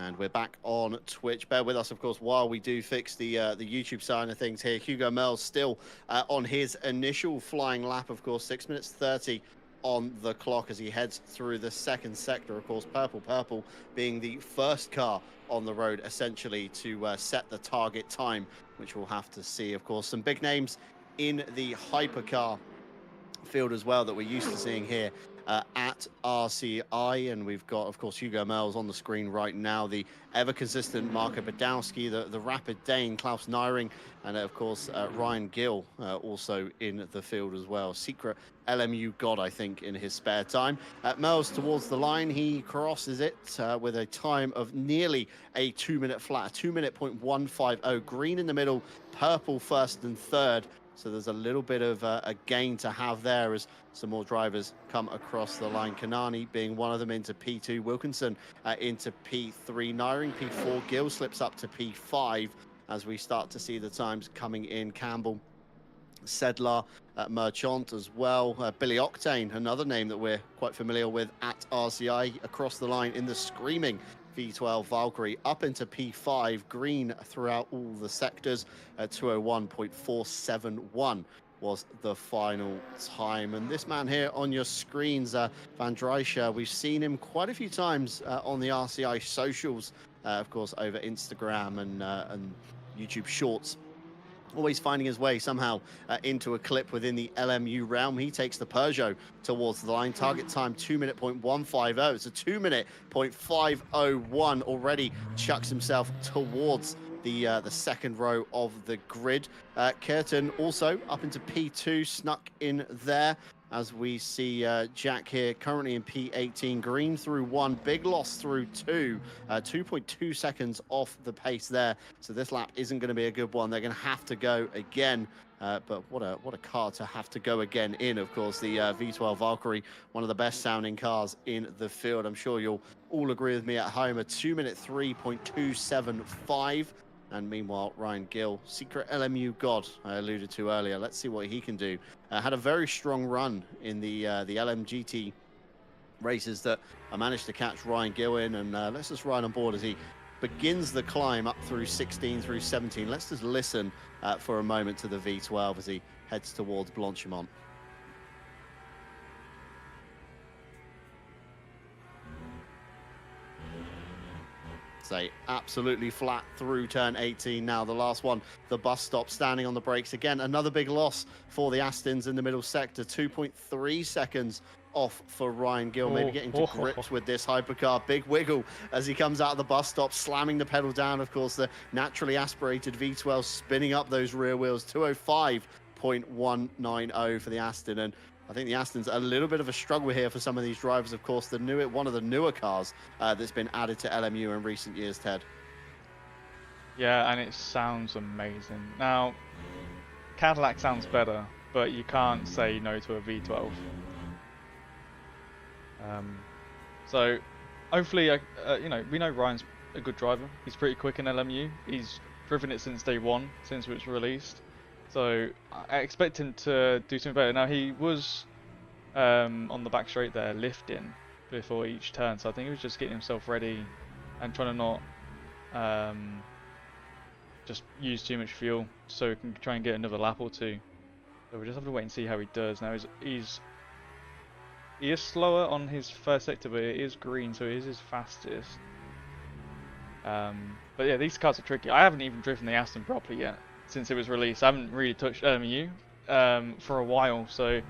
And we're back on Twitch. Bear with us, of course, while we do fix the YouTube side of things here. Hugo Mel's still on his initial flying lap, of course, 6 minutes 30 on the clock as he heads through the second sector. Of course, Purple being the first car on the road, essentially, to set the target time, which we'll have to see. Of course, some big names in the hypercar field as well that we're used to seeing here at RCI, and we've got, of course, Hugo Mel's on the screen right now, the ever-consistent Marco Badowski, the rapid Dane Klaus Nyring, and of course Ryan Gill also in the field as well. Secret LMU god, I think, in his spare time. Mel's towards the line, he crosses it with a time of nearly a 2-minute flat, 2:01.50. Green in the middle, Purple first and third. So there's a little bit of a gain to have there as some more drivers come across the line. Kanani being one of them into P2, Wilkinson into P3, Nyring P4, Gill slips up to P5 as we start to see the times coming in. Campbell, Sedlar, Merchant as well. Billy Octane, another name that we're quite familiar with at RCI, across the line in the screaming V12 Valkyrie up into P5, green throughout all the sectors. 2:01.471 was the final time. And this man here on your screens, Van Drijscher, we've seen him quite a few times on the RCI socials, of course, over Instagram and YouTube Shorts. Always finding his way somehow into a clip within the LMU realm. He takes the Peugeot towards the line. Target time 2:01.150. It's a 2:01.501. Already chucks himself towards the second row of the grid. Curtin also up into P2, snuck in there. As we see Jack here currently in P18, green through 1, big loss through 2, 2.2 seconds off the pace there. So this lap isn't going to be a good one. They're going to have to go again. But what a car to have to go again in, of course, the V12 Valkyrie, one of the best sounding cars in the field. I'm sure you'll all agree with me at home, a 2:03.275. And meanwhile, Ryan Gill, secret LMU god I alluded to earlier. Let's see what he can do. Had a very strong run in the LMGT races that I managed to catch Ryan Gill in. And let's just ride on board as he begins the climb up through 16, through 17. Let's just listen for a moment to the V12 as he heads towards Blanchimont. Say absolutely flat through turn 18 now. The last one, the bus stop, standing on the brakes again. Another big loss for the Astons in the middle sector. 2.3 seconds off for Ryan Gill, maybe getting to grips with this hypercar. Big wiggle as he comes out of the bus stop, slamming the pedal down. Of course, the naturally aspirated V12 spinning up those rear wheels. 2:05.190 for the Aston. And I think the Aston's a little bit of a struggle here for some of these drivers. Of course, one of the newer cars that's been added to LMU in recent years, Ted. Yeah, and it sounds amazing. Now, Cadillac sounds better, but you can't say no to a V12. So, hopefully, we know Ryan's a good driver. He's pretty quick in LMU. He's driven it since day one, since it was released. So I expect him to do something better. Now he was on the back straight there, lifting before each turn. So I think he was just getting himself ready and trying to not just use too much fuel, so he can try and get another lap or two. So we'll just have to wait and see how he does. Now he is slower on his first sector, but it is green, so it is his fastest. But yeah, these cars are tricky. I haven't even driven the Aston properly yet since it was released. I haven't really touched LMU for a while, so.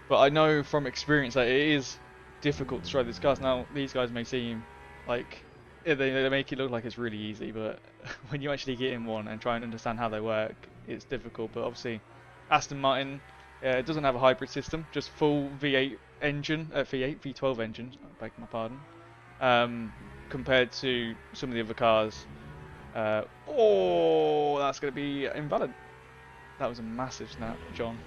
But I know from experience that it is difficult to drive these cars. Now these guys may seem like they make it look like it's really easy, but when you actually get in one and try and understand how they work, it's difficult. But obviously, Aston Martin it doesn't have a hybrid system, just full V8 engine, V12 engine. I beg my pardon. Compared to some of the other cars. Oh, that's going to be invalid. That was a massive snap, John.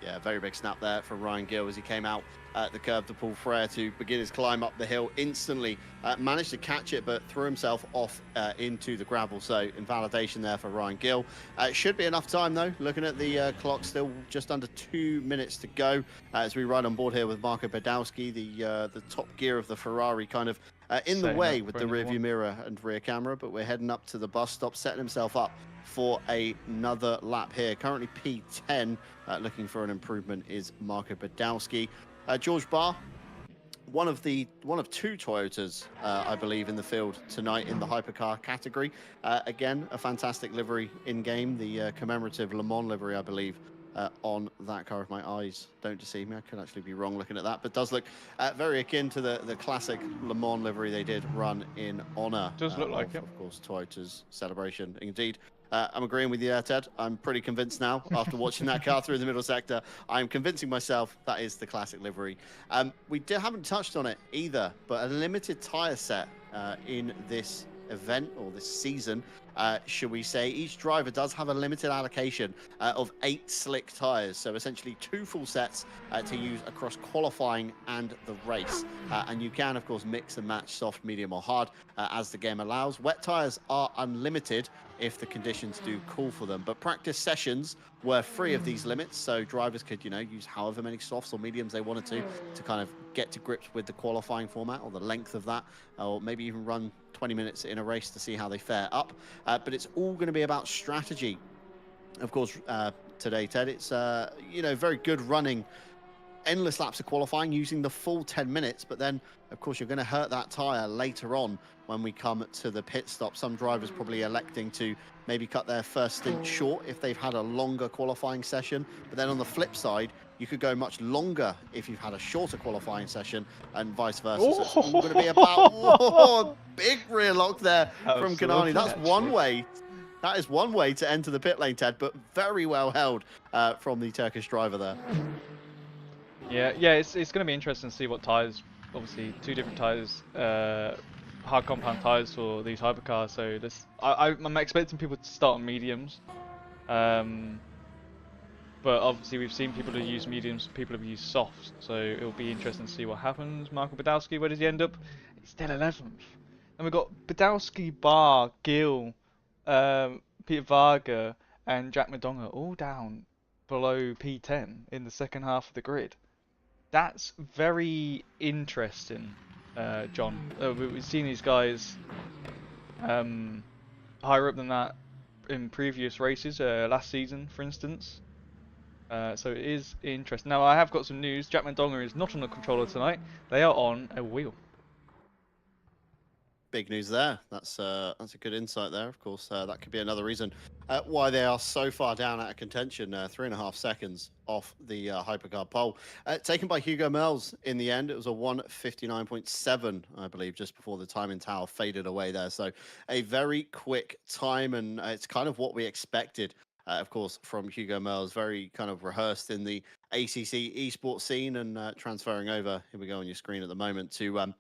Yeah, very big snap there from Ryan Gill as he came out at the curve to Paul Frere to begin his climb up the hill. Instantly managed to catch it, but threw himself off into the gravel. So invalidation there for Ryan Gill. It should be enough time though. Looking at the clock, still just under 2 minutes to go as we ride on board here with Marco Badowski, the top gear of the Ferrari, kind of in the Setting way up with for the another rear view one. mirror and rear camera, but we're heading up to the bus stop, setting himself up for another lap here. Currently P10, looking for an improvement is Marco Badowski. George Barr, one of two Toyotas, I believe, in the field tonight in the hypercar category. Again, a fantastic livery in game, the commemorative Le Mans livery, I believe, on that car. If my eyes don't deceive me, I could actually be wrong looking at that, but does look very akin to the classic Le Mans livery they did run in honor Does look like it. of course, Toyota's celebration. Indeed. I'm agreeing with you there, Ted. I'm pretty convinced now after watching that car through the middle sector. I'm convincing myself that is the classic livery. We haven't touched on it either, but a limited tyre set in this event or this season, should we say. Each driver does have a limited allocation of 8 slick tyres, so essentially 2 full sets to use across qualifying and the race. And you can, of course, mix and match soft, medium or hard as the game allows. Wet tyres are unlimited if the conditions do call for them, but practice sessions were free of these limits, so drivers could, use however many softs or mediums they wanted to kind of get to grips with the qualifying format or the length of that, or maybe even run 20 minutes in a race to see how they fare up. But it's all going to be about strategy. Of course, today, Ted, it's, very good running, endless laps of qualifying using the full 10 minutes, but then, of course, you're going to hurt that tyre later on when we come to the pit stop. Some drivers probably electing to maybe cut their first stint short if they've had a longer qualifying session. But then on the flip side, you could go much longer if you've had a shorter qualifying session and vice versa. So it's all going to be about, whoa, big rear lock there from Kanani. That's one way. That is one way to enter the pit lane, Ted, but very well held from the Turkish driver there. Yeah, it's going to be interesting to see what tyres. Obviously, 2 different tyres, hard compound tyres for these hypercars. So I'm expecting people to start on mediums, but obviously we've seen people who use mediums, people who use softs. So it'll be interesting to see what happens. Marco Badowski, where does he end up? He's still 11th. And we've got Badowski, Barr, Gill, Peter Varga, and Jack Madonga all down below P10 in the second half of the grid. That's very interesting, John. We've seen these guys higher up than that in previous races, last season, for instance. So it is interesting. Now, I have got some news. Jack Mandonga is not on the controller tonight. They are on a wheel. Big news there. That's a good insight there. Of course, that could be another reason why they are so far down out of contention. 3.5 seconds off the hypercar pole. Taken by Hugo Melz in the end. It was a 1:59.7, I believe, just before the timing tower faded away there. So a very quick time, and it's kind of what we expected. Of course, from Hugo Melz, very kind of rehearsed in the ACC esports scene and transferring over. Here we go on your screen at the moment to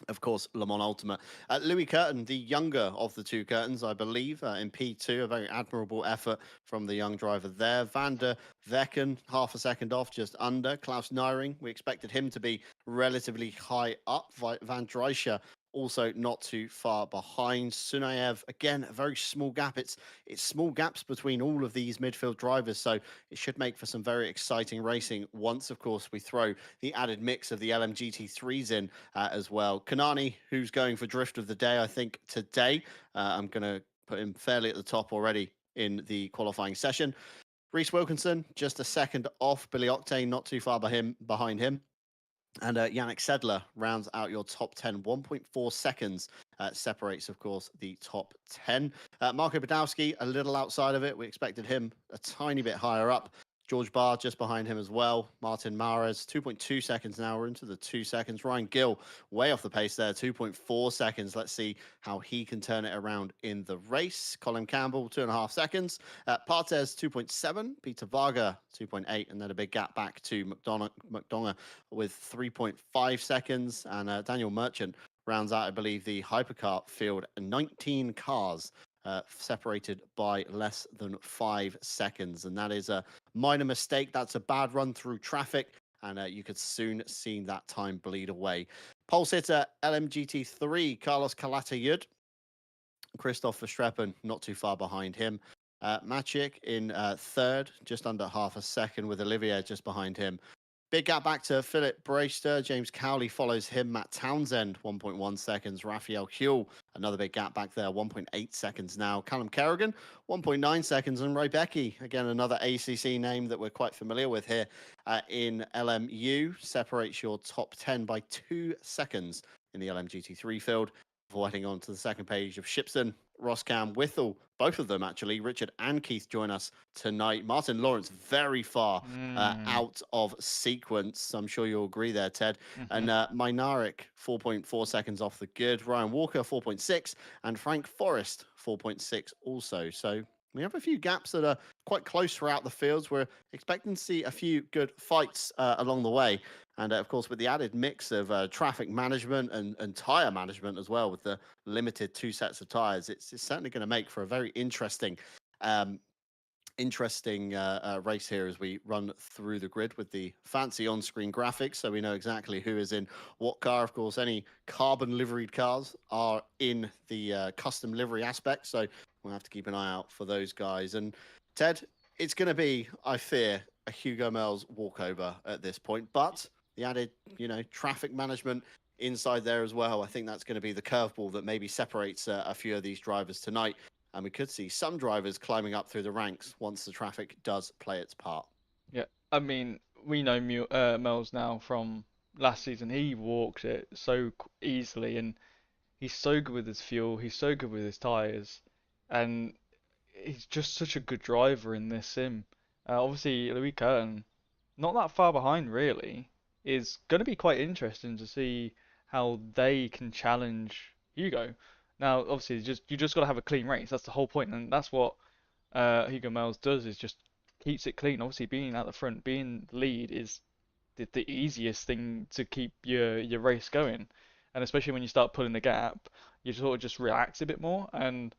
of course, Le Mans Ultimate. Louis Curtin, the younger of the 2 Curtins, I believe, in P2, a very admirable effort from the young driver there. Van der Vecken, half a second off, just under. Klaus Nyring, we expected him to be relatively high up. Van Drijscher, also not too far behind. Sunayev, again, a very small gap. It's small gaps between all of these midfield drivers, so it should make for some very exciting racing once, of course, we throw the added mix of the LMGT3s in as well. Kanani, who's going for drift of the day, I think, today. I'm going to put him fairly at the top already in the qualifying session. Reese Wilkinson, just a second off. Billy Octane, not too far behind him. And Yannick Sedler rounds out your top 10. 1.4 seconds separates, of course, the top 10. Marco Badowski, a little outside of it. We expected him a tiny bit higher up. George Barr just behind him as well. Martin Mares, 2.2 seconds now. We're into the 2 seconds. Ryan Gill, way off the pace there, 2.4 seconds. Let's see how he can turn it around in the race. Colin Campbell, 2.5 seconds. Partes, 2.7. Peter Varga, 2.8. And then a big gap back to McDonough with 3.5 seconds. And Daniel Merchant rounds out, I believe, the hypercar field. 19 cars separated by less than 5 seconds. And that is a minor mistake. That's a bad run through traffic. And you could soon see that time bleed away. Pole sitter LMGT3, Carlos Calatayud. Christoph Verstappen, not too far behind him. Maciek in third, just under half a second, with Olivier just behind him. Big gap back to Philip Brayster. James Cowley follows him. Matt Townsend, 1.1 seconds. Raphael Huell, another big gap back there, 1.8 seconds now. Callum Kerrigan, 1.9 seconds. And Ray Becky, again, another ACC name that we're quite familiar with here in LMU, separates your top 10 by 2 seconds in the LMGT3 field. Before heading on to the second page of Shipston, Roskam, Whittle, both of them actually, Richard and Keith join us tonight. Martin Lawrence very far out of sequence. I'm sure you'll agree there, Ted. And Minarik, 4.4 seconds off the good. Ryan Walker, 4.6. And Frank Forrest, 4.6 also. So we have a few gaps that are quite close throughout the fields. We're expecting to see a few good fights along the way. And of course, with the added mix of traffic management and tyre management as well, with the limited 2 sets of tyres, it's certainly going to make for a very interesting race here as we run through the grid with the fancy on-screen graphics, so we know exactly who is in what car. Of course, any carbon liveried cars are in the custom livery aspect, so we'll have to keep an eye out for those guys. And Ted, it's going to be, I fear, a Hugo Mel's walkover at this point, but the added, traffic management inside there as well, I think that's going to be the curveball that maybe separates a few of these drivers tonight. And we could see some drivers climbing up through the ranks once the traffic does play its part. Yeah, I mean, we know Mel's now from last season. He walked it so easily, and he's so good with his fuel. He's so good with his tyres, and he's just such a good driver in this sim. Obviously, Louis Curtin, not that far behind really, is going to be quite interesting to see how they can challenge Hugo. Now, obviously, you just got to have a clean race. That's the whole point, and that's what Hugo Mels does, is just keeps it clean. Obviously, being at the front, being the lead is the easiest thing to keep your race going. And especially when you start pulling the gap, you sort of just relax a bit more, and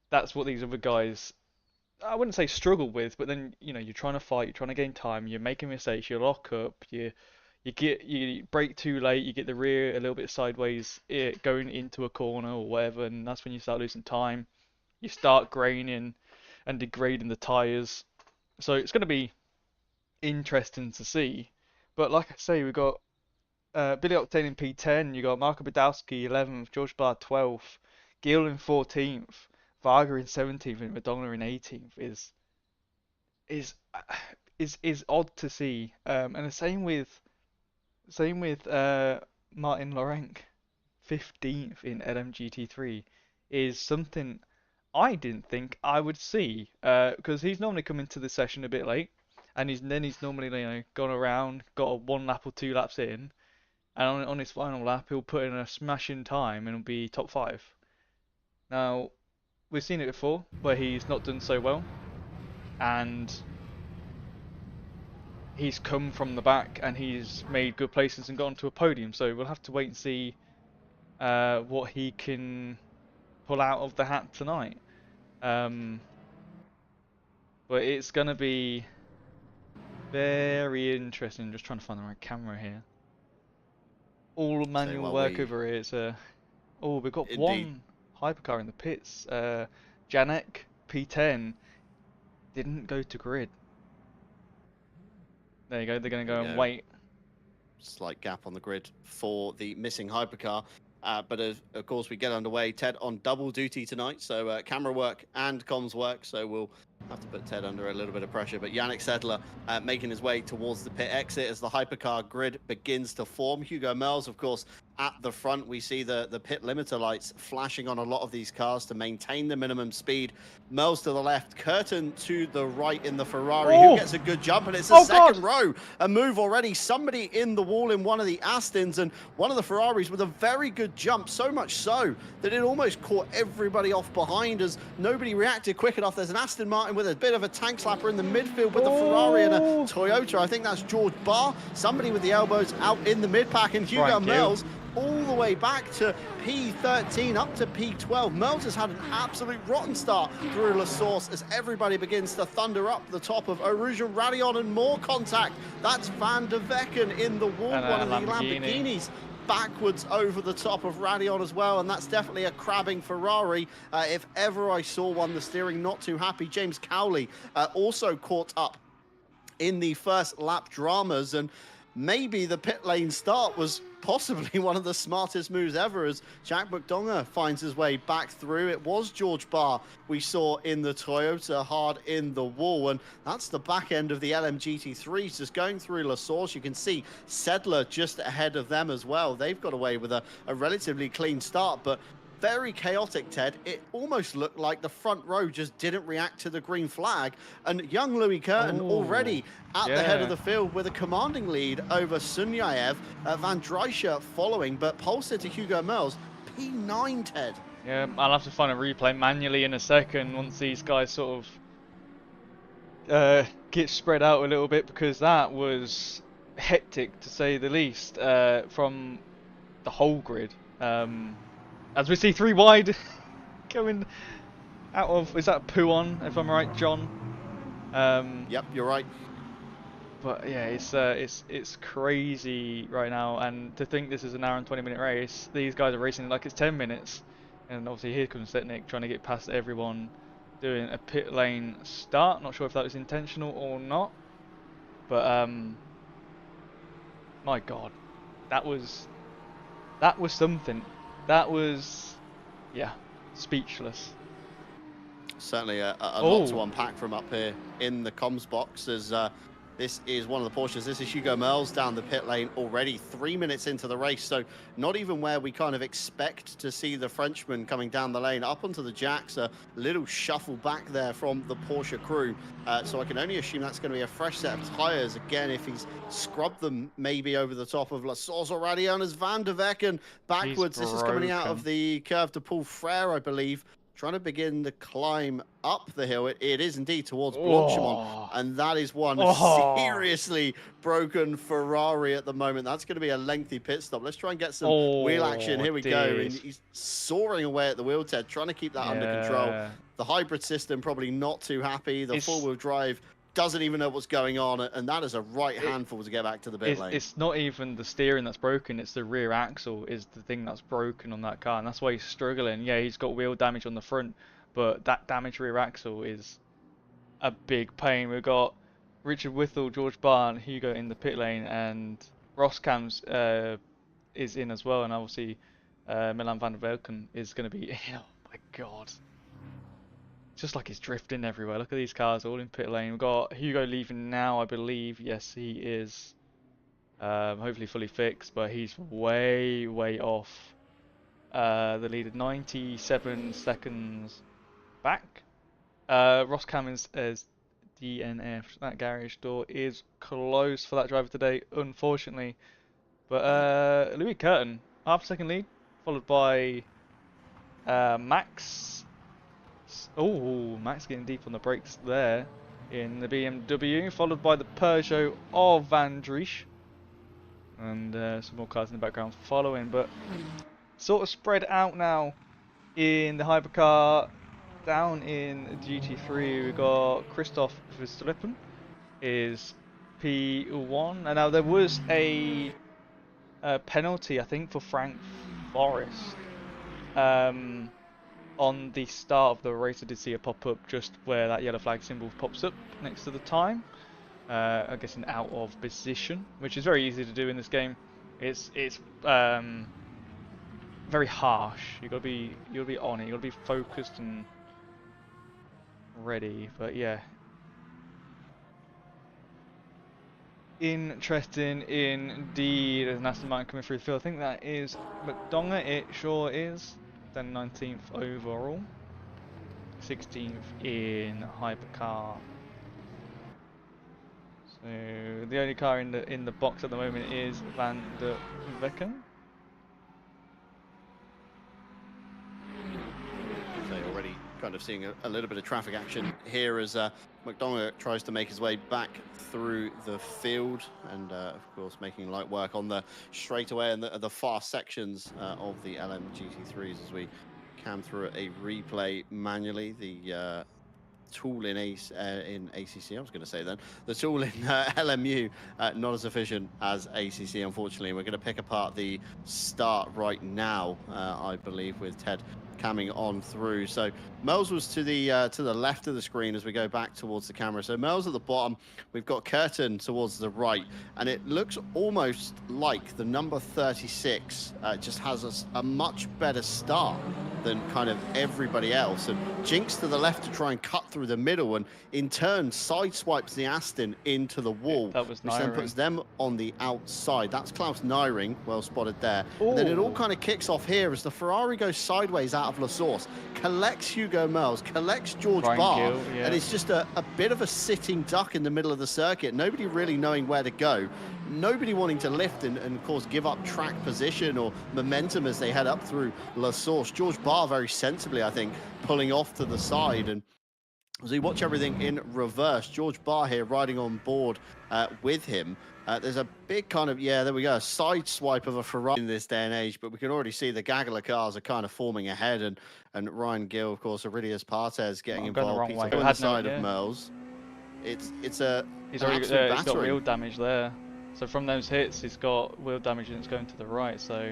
that's what these other guys, I wouldn't say struggle with, but then you're trying to fight, you're trying to gain time, you're making mistakes, you lock up, you brake too late, you get the rear a little bit sideways, going into a corner or whatever, and that's when you start losing time. You start graining and degrading the tyres. So it's going to be interesting to see. But like I say, we've got Billy Octane in P10, you got Marko Badowski 11th, George Ballard 12th, Gill in 14th, Varga in 17th, and Madonna in 18th is odd to see. And the same with Martin Laurent, 15th in LMGT3, is something I didn't think I would see, because he's normally coming to the session a bit late, and he's normally gone around, got a 1 lap or 2 laps in, and on his final lap he'll put in a smashing time and he'll be top 5. Now, we've seen it before where he's not done so well, and he's come from the back and he's made good places and got onto a podium. So we'll have to wait and see what he can pull out of the hat tonight. But it's going to be very interesting. I'm just trying to find the right camera here. All manual work over here. It's we've got indeed one hypercar in the pits. Janek P10 didn't go to grid. There you go, they're going to go and wait. Slight gap on the grid for the missing hypercar. But of course, we get underway. Ted on double duty tonight, so camera work and comms work. So we'll have to put Ted under a little bit of pressure. But Yannick Sedler making his way towards the pit exit as the hypercar grid begins to form. Hugo Mels, of course, at the front. We see the pit limiter lights flashing on a lot of these cars to maintain the minimum speed. Mels to the left, Curtin to the right in the Ferrari, who gets a good jump, and it's the second row. A move already. Somebody in the wall in one of the Astons and one of the Ferraris with a very good jump, so much so that it almost caught everybody off behind as nobody reacted quick enough. There's an Aston Martin with a bit of a tank slapper in the midfield with a Ferrari and a Toyota. I think that's George Barr. Somebody with the elbows out in the mid-pack, and Hugo Mels all the way back to P13 up to P12. Mels has had an absolute rotten start through La Source as everybody begins to thunder up the top of Aruja Radion, and more contact. That's Van der Vecken in the wall, one of the Lamborghinis backwards over the top of Radion as well, and that's definitely a crabbing Ferrari. If ever I saw one, the steering not too happy. James Cowley also caught up in the first lap dramas, and maybe the pit lane start was possibly one of the smartest moves ever, as Jack McDonough finds his way back through. It was George Barr we saw in the Toyota hard in the wall, and that's the back end of the LMGT3s just going through La Source. You can see Sedler just ahead of them as well. They've got away with a relatively clean start, but very chaotic, Ted. It almost looked like the front row just didn't react to the green flag. And young Louis Curtin already at the head of the field with a commanding lead over Sunyaev. Van Drijcher following, but Polster to Hugo Merls, P9, Ted. Yeah, I'll have to find a replay manually in a second once these guys sort of get spread out a little bit, because that was hectic to say the least from the whole grid. As we see 3 wide coming out of, is that Puon, if I'm right, John? Yep, you're right. But yeah, it's crazy right now, and to think this is an hour and 20-minute race, these guys are racing like it's 10 minutes. And obviously here comes Setnik trying to get past everyone, doing a pit lane start. Not sure if that was intentional or not, but my God, that was something. That was, yeah, speechless. Certainly a lot to unpack from up here in the comms box, as this is one of the Porsches. This is Hugo Merls down the pit lane already 3 minutes into the race, so not even where we kind of expect to see the Frenchman coming down the lane. Up onto the jacks, a little shuffle back there from the Porsche crew, so I can only assume that's going to be a fresh set of tyres. Again, if he's scrubbed them maybe over the top of La Source already, and as Van der Vecken backwards. This is coming out of the curve to Paul Frere, I believe, trying to begin the climb up the hill. It is indeed towards Blanchimont, and that is one seriously broken Ferrari at the moment. That's going to be a lengthy pit stop. Let's try and get some wheel action. Here we go. And he's soaring away at the wheel, Ted, trying to keep that under control. The hybrid system probably not too happy. The four-wheel drive doesn't even know what's going on, and that is a right handful to get back to the pit lane. It's not even the steering that's broken, it's the rear axle is the thing that's broken on that car, and that's why he's struggling. Yeah, he's got wheel damage on the front, but that damaged rear axle is a big pain. We've got Richard Whittle, George Barn, Hugo in the pit lane, and Ross Cams is in as well, and obviously Milan van der Velken is going to be, oh my God. Just like he's drifting everywhere. Look at these cars all in pit lane. We've got Hugo leaving now, I believe. Yes, he is. Hopefully fully fixed, but he's way off the lead at 97 seconds back. Ross Cummins as DNF. That garage door is closed for that driver today, unfortunately. But Louis Curtin, half-second lead, followed by Max. Oh, Max getting deep on the brakes there in the BMW, followed by the Peugeot of Van Drijcher. And some more cars in the background following, but sort of spread out now in the hypercar. Down in GT3, we've got Christoph Verstappen is P1. And now there was a penalty, I think, for Frank Forrest. On the start of the race, I did see a pop-up just where that yellow flag symbol pops up next to the time. I guess an out of position, which is very easy to do in this game. It's very harsh. You gotta be on it. You gotta be focused and ready. But yeah, interesting indeed. There's an Aston Martin coming through the field. I think that is McDonough. It sure is. Then 19th overall, 16th in hypercar. So the only car in the box at the moment is Van der Vecken. So you're already kind of seeing a little bit of traffic action here as McDonough tries to make his way back through the field, and of course making light work on the straightaway and the fast sections of the LMGT3s as we cam through a replay manually. The tool in ACC, I was going to say then, the tool in LMU not as efficient as ACC, unfortunately. We're going to pick apart the start right now, I believe, with Ted coming on through. So Mel's was to the left of the screen as we go back towards the camera. So Mel's at the bottom. We've got Curtin towards the right, and it looks almost like the number 36 just has a much better start than kind of everybody else. And Jinx to the left to try and cut through the middle, and in turn sideswipes the Aston into the wall, which then puts them on the outside. That's Klaus Nyring, well spotted there. And then it all kind of kicks off here as the Ferrari goes sideways out of La Source, collects Hugo Mels, collects George Barr, and it's just a bit of a sitting duck in the middle of the circuit. Nobody really knowing where to go. Nobody wanting to lift and of course give up track position or momentum as they head up through La Source. George Barr very sensibly, I think, pulling off to the side. And as we watch everything in reverse, George Barr here riding on board with him. There's a big kind of, there we go, a side swipe of a Ferrari in this day and age, but we can already see the gaggle of cars are kind of forming ahead, and Ryan Gill, of course, Aurelius Partes getting involved. He's on the side of Merles. He's already got wheel damage there. So from those hits, he's got wheel damage and it's going to the right, so...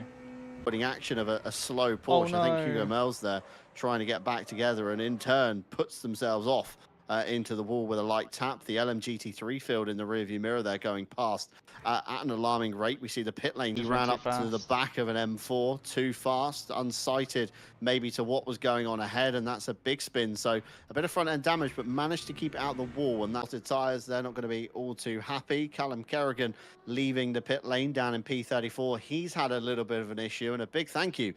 Putting action of a slow Porsche. I think Hugo Mels there trying to get back together, and in turn puts themselves off into the wall with a light tap. The LMGT3 field in the rearview mirror there going past at an alarming rate. We see the pit lane. He ran up to the back of an M4, too fast, unsighted maybe to what was going on ahead, and that's a big spin. So a bit of front end damage, but managed to keep it out the wall, and that's the tyres. They're not going to be all too happy. Callum Kerrigan leaving the pit lane down in P34. He's had a little bit of an issue, and a big thank you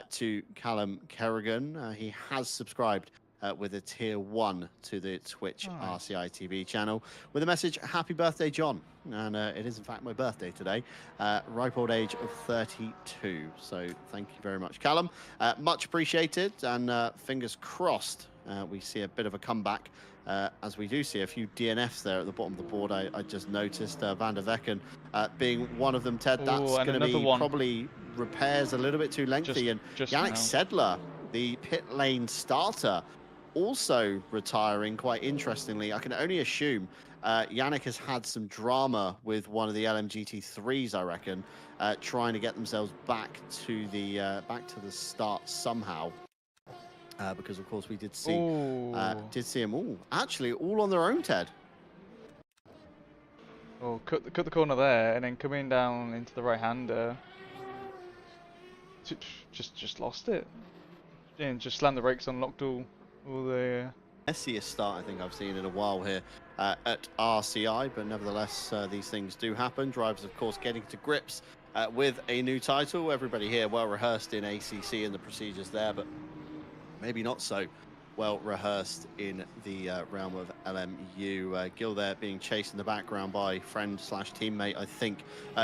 to Callum Kerrigan. He has subscribed with a tier 1 to the Twitch RCI TV channel with a message, happy birthday, John. And it is in fact my birthday today, ripe old age of 32. So thank you very much, Callum. Much appreciated, and fingers crossed we see a bit of a comeback, as we do see a few DNFs there at the bottom of the board. I just noticed Van der Vecken being one of them, Ted. That's going to be probably repairs a little bit too lengthy. Just Yannick Sedler, the pit lane starter, also retiring, quite interestingly. I can only assume Yannick has had some drama with one of the LMGT3s, I reckon, trying to get themselves back to the start somehow. Because of course we did see them all actually all on their own, Ted. Oh, cut the corner there, and then coming down into the right hander. Just lost it. And just slammed the brakes on, locked all the messiest start I think I've seen in a while here at RCI, but nevertheless these things do happen. Drivers of course getting to grips with a new title. Everybody here well rehearsed in ACC and the procedures there, but maybe not so well rehearsed in the realm of LMU. Gil there being chased in the background by friend slash teammate, I think,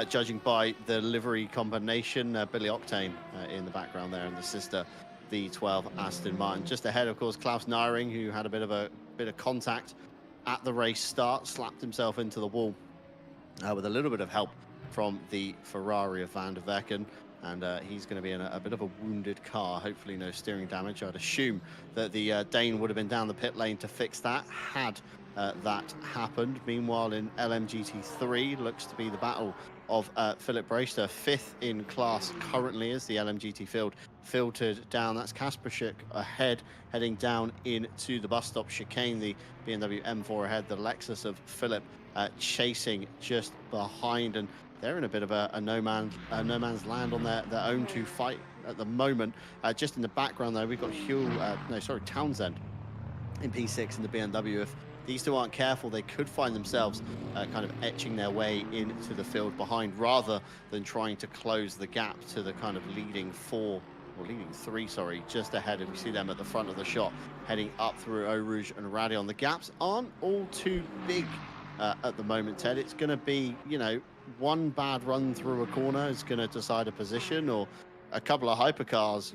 judging by the livery combination. Billy Octane in the background there, and the sister V12 Aston Martin. Just ahead, of course, Klaus Nyring, who had a bit of contact at the race start, slapped himself into the wall with a little bit of help from the Ferrari of Van der Vecken. And he's going to be in a bit of a wounded car. Hopefully no steering damage. I'd assume that the Dane would have been down the pit lane to fix that, had that happened. Meanwhile, in LMGT3, looks to be the battle of Philip Brayster, 5th in class currently as the LMGT field filtered down. That's Kasperschuk ahead, heading down into the bus stop chicane. The BMW M4 ahead, the Lexus of Philip chasing just behind, and they're in a bit of a no man's land on their own to fight at the moment. Just in the background though, we've got Townsend in P6 in the BMW. If these two aren't careful, they could find themselves kind of etching their way into the field behind, rather than trying to close the gap to the kind of leading three, just ahead. And we see them at the front of the shot, heading up through Eau Rouge and Radion. The gaps aren't all too big at the moment, Ted. It's going to be, one bad run through a corner is going to decide a position, or a couple of hypercars,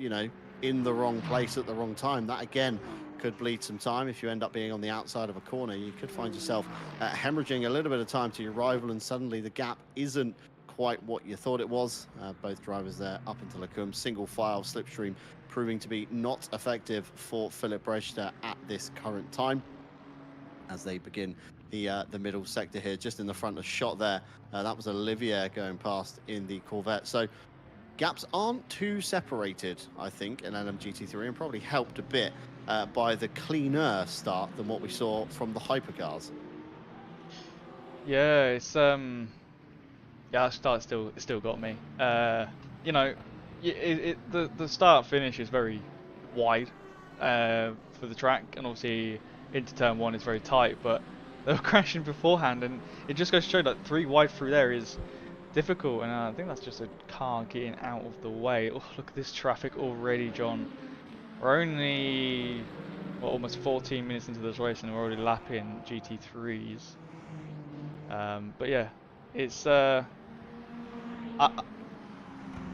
in the wrong place at the wrong time. That again could bleed some time. If you end up being on the outside of a corner, you could find yourself hemorrhaging a little bit of time to your rival, and suddenly the gap isn't quite what you thought it was. Both drivers there up into Lacombe. Single file slipstream proving to be not effective for Philip Brayster at this current time, as they begin the middle sector here, just in the front of shot there. That was Olivier going past in the Corvette. So gaps aren't too separated, I think, in LMGT3, and probably helped a bit by the cleaner start than what we saw from the hypercars. Yeah, it's yeah, that start still got me. You know, the start finish is very wide for the track, and obviously into turn one is very tight. But they were crashing beforehand, and it just goes to show that 3 wide through there is difficult. And I think that's just a car getting out of the way. Oh, look at this traffic already, John. We're only almost 14 minutes into this race, and we're already lapping GT3s. But yeah, it's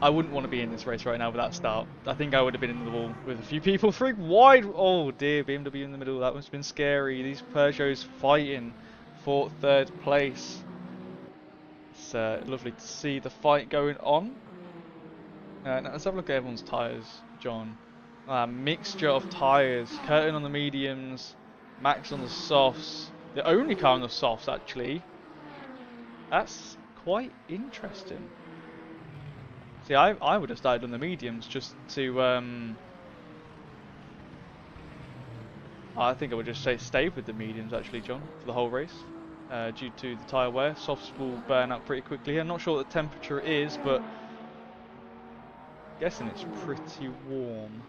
I wouldn't want to be in this race right now with that start. I think I would have been in the wall with a few people. 3 wide. Oh dear, BMW in the middle. That must have been scary. These Peugeots fighting for 3rd place. It's lovely to see the fight going on. Now let's have a look at everyone's tyres, John. Mixture of tyres. Curtin on the mediums, Max on the softs. The only car on the softs, actually. That's quite interesting. See, I would have started on the mediums just to I think I would just stay with the mediums actually, John, for the whole race. Due to the tyre wear, softs will burn out pretty quickly. I'm not sure what the temperature is, but I'm guessing it's pretty warm.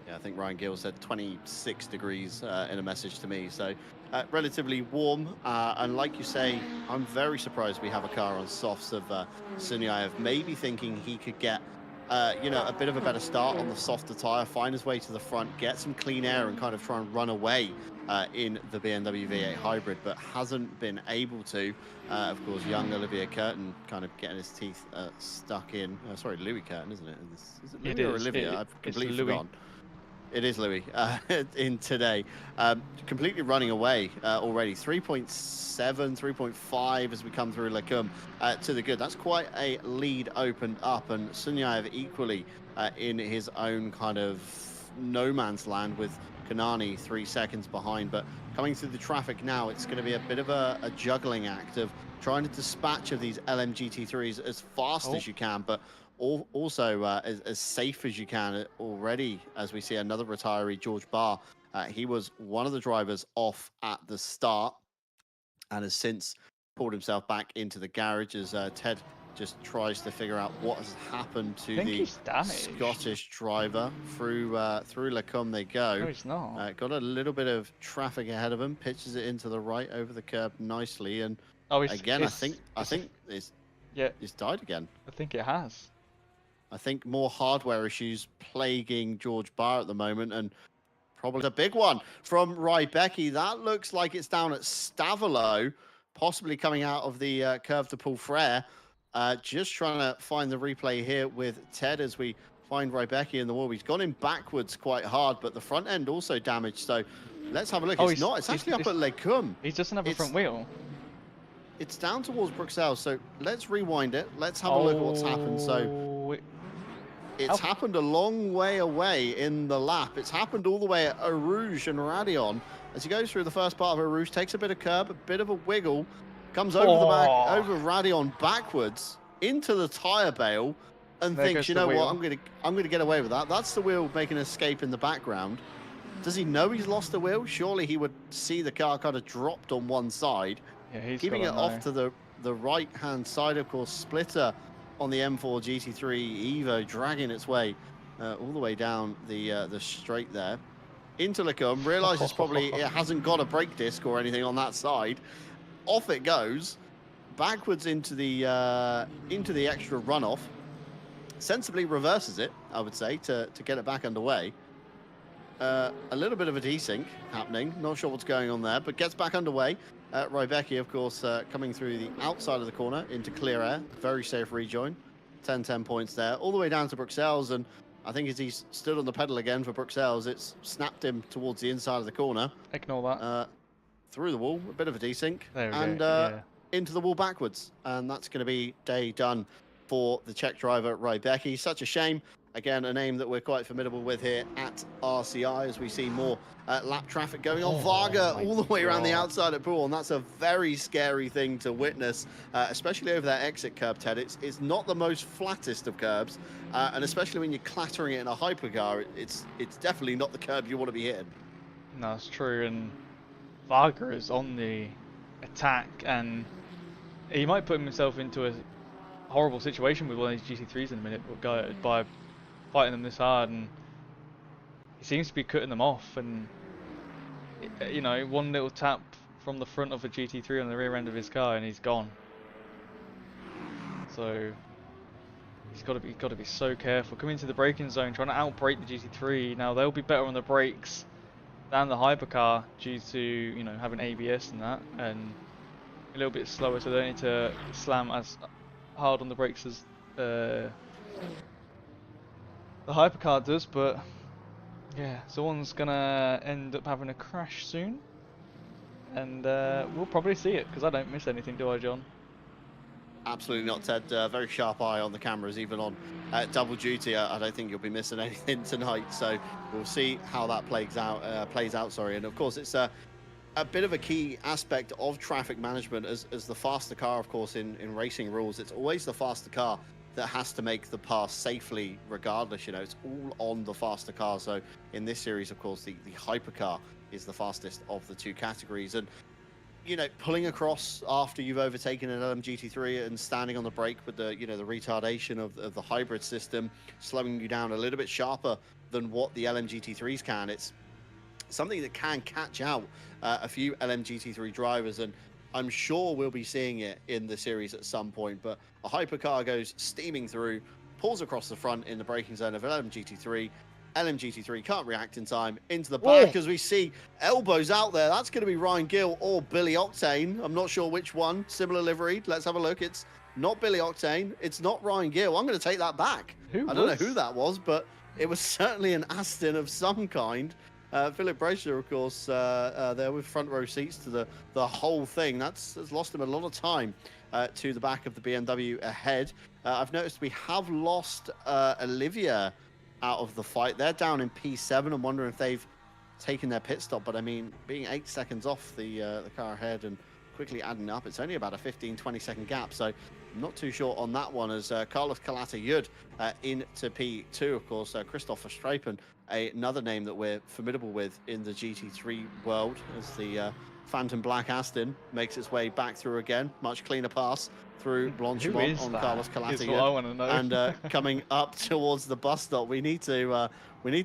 Yeah, I think Ryan Gill said 26 degrees in a message to me, so relatively warm. And like you say, I'm very surprised we have a car on softs of Sunyaev. Maybe thinking he could get, you know, a bit of a better start on the softer tyre, find his way to the front, get some clean air, and kind of try and run away in the BMW V8 hybrid, but hasn't been able to. Of course, young Olivier Curtin kind of getting his teeth stuck in. Sorry, Louis Curtin, isn't it? Is it Louis or Olivia? I've completely forgotten. It is Louis in today. Completely running away already. 3.7, 3.5 as we come through Lecum to the good. That's quite a lead opened up. And Sunyaev equally in his own kind of no man's land with Kanani 3 seconds behind. But coming through the traffic now, it's going to be a bit of a juggling act of trying to dispatch of these LMGT3s as fast as you can. But also as safe as you can already, as we see another retiree, George Barr. He was one of the drivers off at the start and has since pulled himself back into the garage as Ted just tries to figure out what has happened to the Scottish driver. Through Lecum they go. No, he's not. Got a little bit of traffic ahead of him, pitches it into the right over the curb nicely, and again, I think it's died again. I think it has. I think more hardware issues plaguing George Barr at the moment, and probably a big one from Rybecki. That looks like it's down at Stavelot, possibly coming out of the curve to Paul Frere. Just trying to find the replay here with Ted as we find Rybecki in the wall. He's gone in backwards quite hard, but the front end also damaged. So let's have a look. It's not. It's actually up at Lecum. He doesn't have a front wheel. It's down towards Bruxelles. So let's rewind it. Let's have a look at what's happened. So it's happened a long way away in the lap. It's happened all the way at Eau Rouge and Radion. As he goes through the first part of Eau Rouge, takes a bit of curb, a bit of a wiggle, comes over the back, over Radion backwards into the tyre bale, and thinks, you know what, I'm gonna get away with that. That's the wheel making an escape in the background. Does he know he's lost the wheel? Surely he would see the car kind of dropped on one side. Yeah, he's keeping it off to the right-hand side, of course. Splitter on the M4 GT3 Evo, dragging its way all the way down the straight there into Lecum. Realizes probably it hasn't got a brake disc or anything on that side. Off it goes, backwards into the extra runoff. Sensibly reverses it, I would say, to get it back underway. A little bit of a desync happening. Not sure what's going on there, but gets back underway. Rybecki, of course, coming through the outside of the corner into clear air. Very safe rejoin. 10 points there. All the way down to Bruxelles, and I think as he's stood on the pedal again for Bruxelles, it's snapped him towards the inside of the corner. Ignore that. Through the wall, a bit of a desync. And into the wall backwards. And that's going to be day done for the Czech driver, Rybecki. Such a shame. Again, a name that we're quite familiar with here at RCI, as we see more lap traffic going on. Varga all the way around the outside at Poole, and that's a very scary thing to witness, especially over that exit curb, Ted. It's not the most flattest of curbs, and especially when you're clattering it in a hypercar, it's definitely not the curb you want to be hitting. No, that's true, and Varga is on the attack, and he might put himself into a horrible situation with one of these GT3s in a minute by fighting them this hard, and he seems to be cutting them off, and you know, one little tap from the front of a GT3 on the rear end of his car and he's gone. So he's got to be so careful coming into the braking zone, trying to outbrake the GT3. Now they'll be better on the brakes than the hypercar due to, you know, having ABS and that, and a little bit slower, so they don't need to slam as hard on the brakes as the hypercar does. But yeah, someone's gonna end up having a crash soon, and we'll probably see it, because I don't miss anything, do I, John? Absolutely not, Ted. Very sharp eye on the cameras, even on double duty. I don't think you'll be missing anything tonight, so we'll see how that plays out. And of course, it's a bit of a key aspect of traffic management as the faster car, of course, in racing rules. It's always the faster car that has to make the pass safely regardless. You know, it's all on the faster car. So in this series, of course, the hypercar is the fastest of the two categories. And, you know, pulling across after you've overtaken an LMGT3 and standing on the brake with the, you know, the retardation of the hybrid system, slowing you down a little bit sharper than what the LMGT3s can. It's something that can catch out a few LMGT3 drivers, and I'm sure we'll be seeing it in the series at some point. But a hypercar goes steaming through, pulls across the front in the braking zone of LMGT3. LMGT3 can't react in time, into the back as we see elbows out there. That's going to be Ryan Gill or Billy Octane. I'm not sure which one. Similar livery. Let's have a look. It's not Billy Octane. It's not Ryan Gill. I'm going to take that back. I don't know who that was, but it was certainly an Aston of some kind. Philip Brazier, of course, there with front row seats to the whole thing. That's lost him a lot of time to the back of the BMW ahead. I've noticed we have lost Olivia out of the fight. They're down in P7. I'm wondering if they've taken their pit stop. But I mean, being 8 seconds off the car ahead and quickly adding up, it's only about a 15-20 second gap. So I'm not too sure on that one, as Carlos Calatayud into P2, of course. Christopher Strapen, another name that we're familiar with in the GT3 world, as the Phantom Black Aston makes its way back through again. Much cleaner pass through Blanchimont on Carlos Calatayud, and coming up towards the bus stop. We need to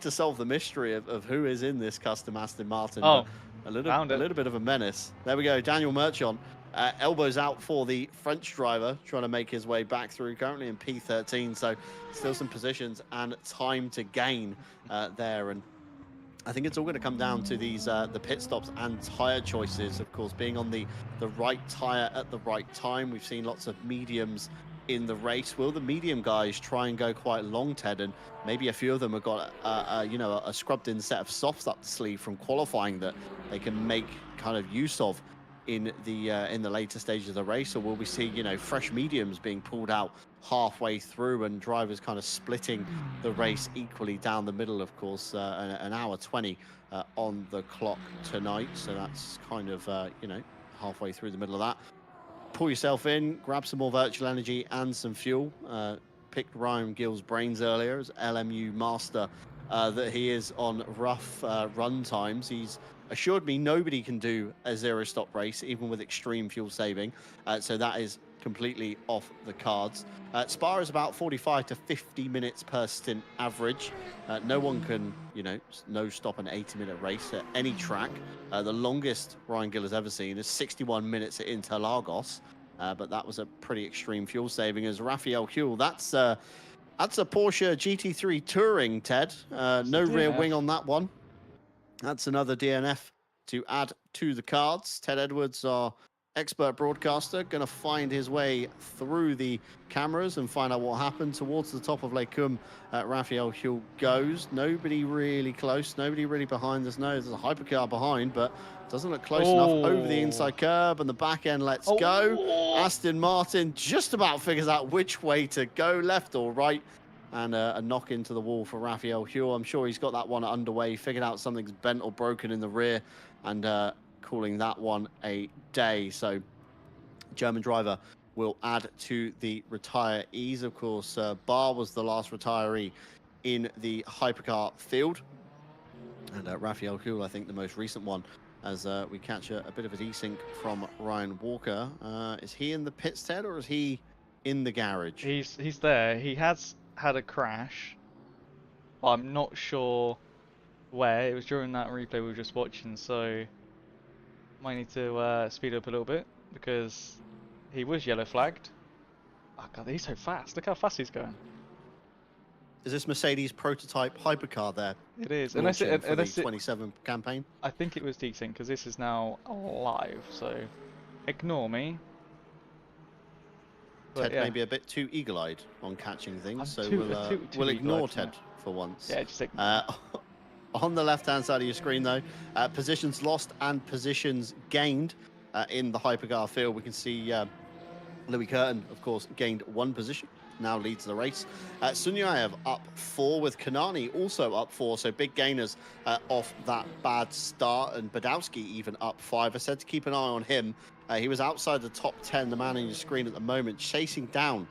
solve the mystery of who is in this custom Aston Martin. Oh, a little bit of a menace. There we go. Daniel Merchant, elbows out for the French driver, trying to make his way back through, currently in P13. So still some positions and time to gain there. And I think it's all going to come down to these the pit stops and tyre choices, of course, being on the right tyre at the right time. We've seen lots of mediums in the race. Will the medium guys try and go quite long, Ted? And maybe a few of them have got you know, a scrubbed in set of softs up the sleeve from qualifying that they can make kind of use of in the later stages of the race? Or will we see, you know, fresh mediums being pulled out halfway through and drivers kind of splitting the race equally down the middle? Of course, an hour 20 on the clock tonight, so that's kind of you know, halfway through the middle of that. Pull yourself in, grab some more virtual energy and some fuel. Picked Ryan Gill's brains earlier as LMU master that he is on rough run times. He's assured me nobody can do a zero stop race, even with extreme fuel saving. So that is completely off the cards. Spa is about 45 to 50 minutes per stint average. No one can, you know, no stop an 80-minute race at any track. The longest Ryan Gill has ever seen is 61 minutes at Interlagos. But that was a pretty extreme fuel saving. As Raphael Huell, that's a Porsche GT3 Touring, Ted. No rear wing on that one. That's another DNF to add to the cards. Ted Edwards, our expert broadcaster, going to find his way through the cameras and find out what happened. Towards the top of Les Combes, Raphael Huell goes. Nobody really close, nobody really behind. There's a hypercar behind, but doesn't look close enough. Over the inside curb and the back end lets go. Aston Martin just about figures out which way to go, left or right. and a knock into the wall for Raphael Huell. I'm sure he's got that one underway, figured out something's bent or broken in the rear, and calling that one a day. So German driver will add to the retirees. Of course, Barr was the last retiree in the hypercar field, and Raphael Huell, I think, the most recent one, as we catch a bit of a desync from Ryan Walker. Is he in the pits, Ted, or is he in the garage? He's there. He has had a crash, but I'm not sure where. It was during that replay we were just watching, so might need to speed up a little bit because he was yellow flagged. Oh god, he's so fast. Look how fast he's going. Is this Mercedes prototype hypercar there? It is. Unless it, for the 27 campaign? I think it was desync because this is now live, so ignore me. Ted may be a bit too eagle-eyed on catching things, so we'll ignore Ted for once. Yeah, just ignore. On the left-hand side of your screen, though, positions lost and positions gained in the hypercar field. We can see Louis Curtin, of course, gained 1 position, now leads the race. Sunyaev up 4 with Kanani also up 4, so big gainers off that bad start, and Badowski even up 5. I said to keep an eye on him. He was outside the top 10, the man on your screen at the moment, chasing down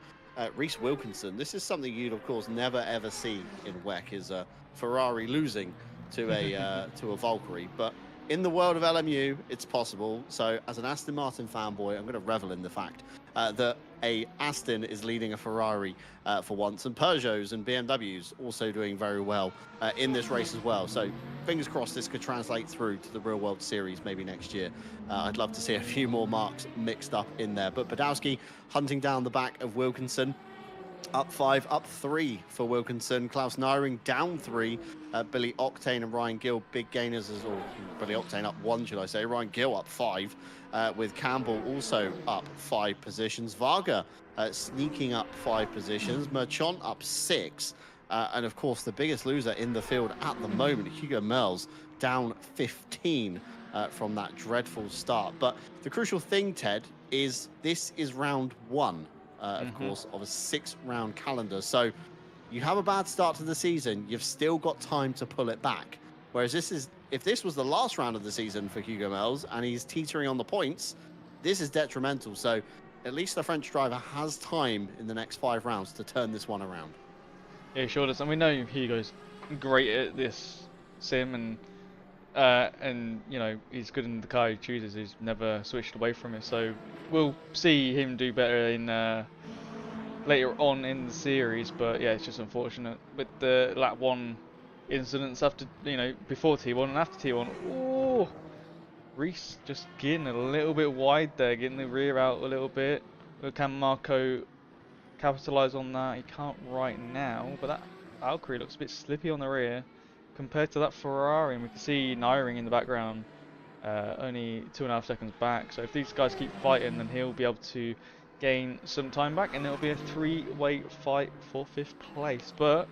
Reese Wilkinson. This is something you'd, of course, never ever see in WEC, is a Ferrari losing to a Valkyrie. But in the world of LMU, it's possible. So as an Aston Martin fanboy, I'm going to revel in the fact that a Aston is leading a Ferrari for once, and Peugeots and BMWs also doing very well in this race as well. So fingers crossed this could translate through to the real world series maybe next year. I'd love to see a few more marks mixed up in there. But Badowski hunting down the back of Wilkinson. Up 5, up 3 for Wilkinson. Klaus Nyring down 3. Billy Octane and Ryan Gill, big gainers, or Billy Octane up 1, should I say. Ryan Gill up 5, with Campbell also up 5 positions. Varga sneaking up 5 positions. Merchant up 6. And of course, the biggest loser in the field at the moment, Hugo Merls, down 15 from that dreadful start. But the crucial thing, Ted, is this is round 1. Of course, of a 6-round calendar. So you have a bad start to the season, you've still got time to pull it back. Whereas if this was the last round of the season for Hugo Merls and he's teetering on the points, this is detrimental. So at least the French driver has time in the next 5 rounds to turn this one around. Yeah, he sure does. And we know Hugo's great at this sim, and you know, he's good in the car he chooses. He's never switched away from it, so we'll see him do better in later on in the series. But yeah, it's just unfortunate with the lap 1 incidents after, you know, before T1 and after T1. Oh, Reese just getting a little bit wide there, getting the rear out a little bit. Can Marco capitalise on that? He can't right now, but that Valkyrie looks a bit slippy on the rear compared to that Ferrari, and we can see Nyring in the background, only 2.5 seconds back. So if these guys keep fighting, then he'll be able to gain some time back, and it'll be a 3-way fight for 5th place. But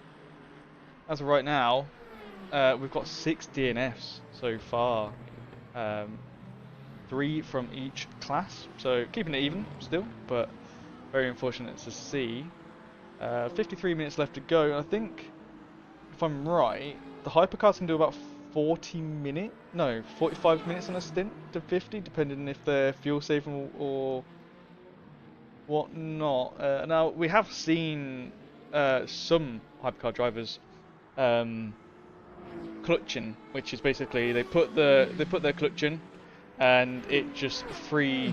as of right now, we've got 6 DNFs so far, 3 from each class, so keeping it even still, but very unfortunate to see. 53 minutes left to go. I think, if I'm right, the hypercars can do about 45 minutes on a stint to 50, depending if they're fuel saving or whatnot. Now we have seen some hypercar drivers clutching, which is basically they put their clutch in, and it just free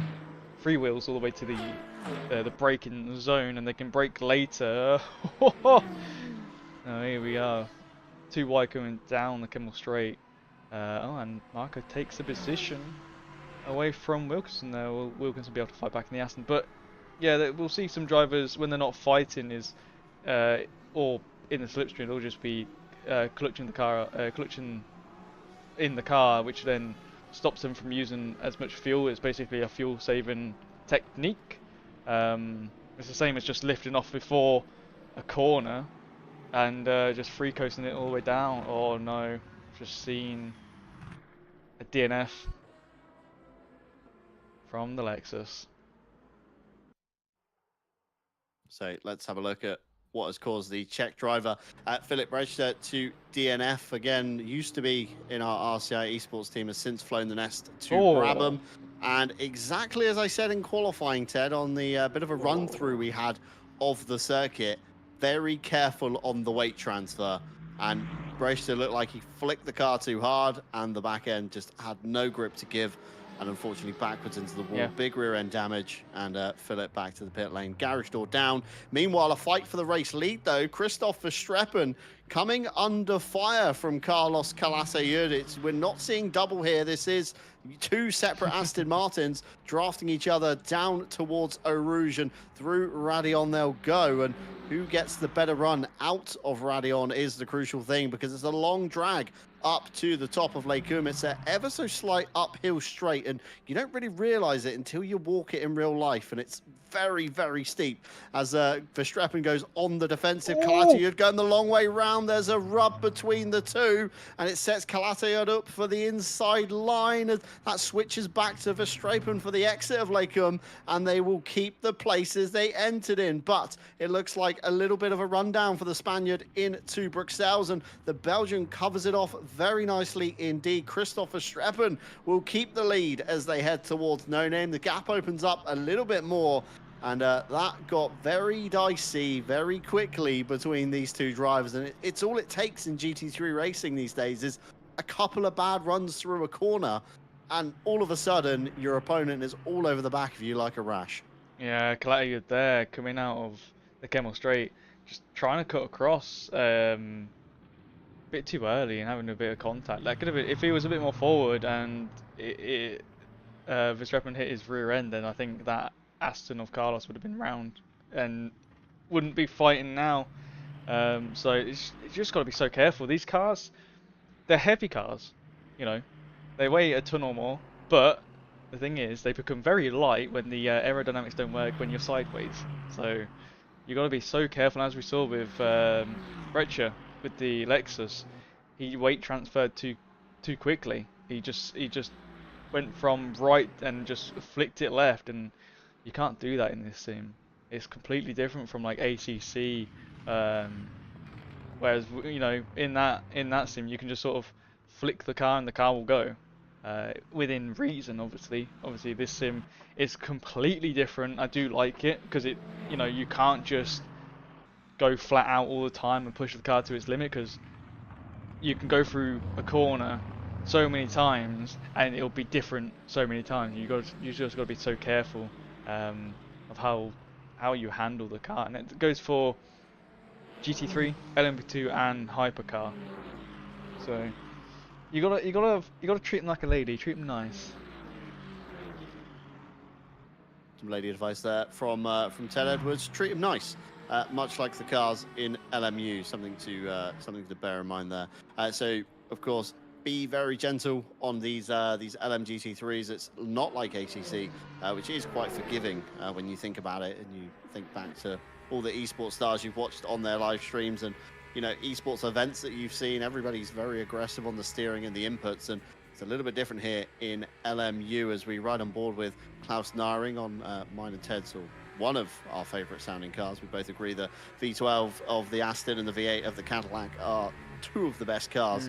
wheels all the way to the braking zone, and they can brake later. Oh, here we are. 2 wide going down the Kimmel Straight. And Marco takes a position away from Wilkinson there. Will Wilkinson be able to fight back in the Aston? But yeah, we'll see some drivers when they're not fighting or in the slipstream, they'll just be clutching in the car, which then stops them from using as much fuel. It's basically a fuel saving technique. It's the same as just lifting off before a corner and just free coasting it all the way down. Oh no, just seen a DNF from the Lexus. So let's have a look at what has caused the Czech driver Philip Brejcha to DNF. Again, used to be in our RCI esports team, has since flown the nest to Brabham. And exactly as I said in qualifying, Ted, on the bit of a run through we had of the circuit, very careful on the weight transfer. And Brejcha looked like he flicked the car too hard, and the back end just had no grip to give. And unfortunately backwards into the wall. Yeah. Big rear end damage, and Philip back to the pit lane. Garage door down. Meanwhile, a fight for the race lead, though. Christoph Verstappen coming under fire from Carlos Calatayud. We're not seeing double here. This is two separate Aston Martins drafting each other down towards Eau Rouge, and through Radion they'll go. And who gets the better run out of Radion is the crucial thing, because it's a long drag up to the top of Lake Cum. It's an ever so slight uphill straight, and you don't really realize it until you walk it in real life, and it's very, very steep as Verstappen goes on the defensive. Calatayud going the long way round. There's a rub between the two, and it sets Calatayud up for the inside line, as that switches back to Verstappen for the exit of Lake Cum, and they will keep the places they entered in. But it looks like a little bit of a rundown for the Spaniard into Bruxelles, and the Belgian covers it off very nicely indeed. Christoph Verstappen will keep the lead as they head towards No Name. The gap opens up a little bit more, and that got very dicey very quickly between these two drivers. And it's all it takes in GT3 racing these days is a couple of bad runs through a corner, and all of a sudden your opponent is all over the back of you like a rash. Yeah, Calatayud there coming out of the Kemmel Straight, just trying to cut across a bit too early and having a bit of contact. That could have been, if he was a bit more forward and Verstappen hit his rear end, then I think that Aston of Carlos would have been round and wouldn't be fighting now. So it's just got to be so careful. These cars, they're heavy cars, you know, they weigh a ton or more, but the thing is they become very light when the aerodynamics don't work when you're sideways. So you got to be so careful. As we saw with Brejcha with the Lexus, he weight transferred too quickly. He just went from right and just flicked it left, and you can't do that in this sim. It's completely different from like ACC, whereas you know in that sim you can just sort of flick the car and the car will go within reason. Obviously this sim is completely different. I do like it because it, you know, you can't just go flat out all the time and push the car to its limit, because you can go through a corner so many times and it'll be different so many times. You just got to be so careful of how you handle the car, and it goes for GT3, LMP2, and hypercar. So you gotta treat them like a lady. Treat them nice. Some lady advice there from Ted Edwards. Treat them nice. Much like the cars in LMU, something to bear in mind there. So of course, be very gentle on these LMGT3s. It's not like ACC, which is quite forgiving when you think about it and you think back to all the esports stars you've watched on their live streams, and you know, esports events that you've seen. Everybody's very aggressive on the steering and the inputs, and it's a little bit different here in LMU as we ride on board with Klaus Naring on mine and Ted's, or one of our favorite sounding cars. We both agree the V12 of the Aston and the V8 of the Cadillac are two of the best cars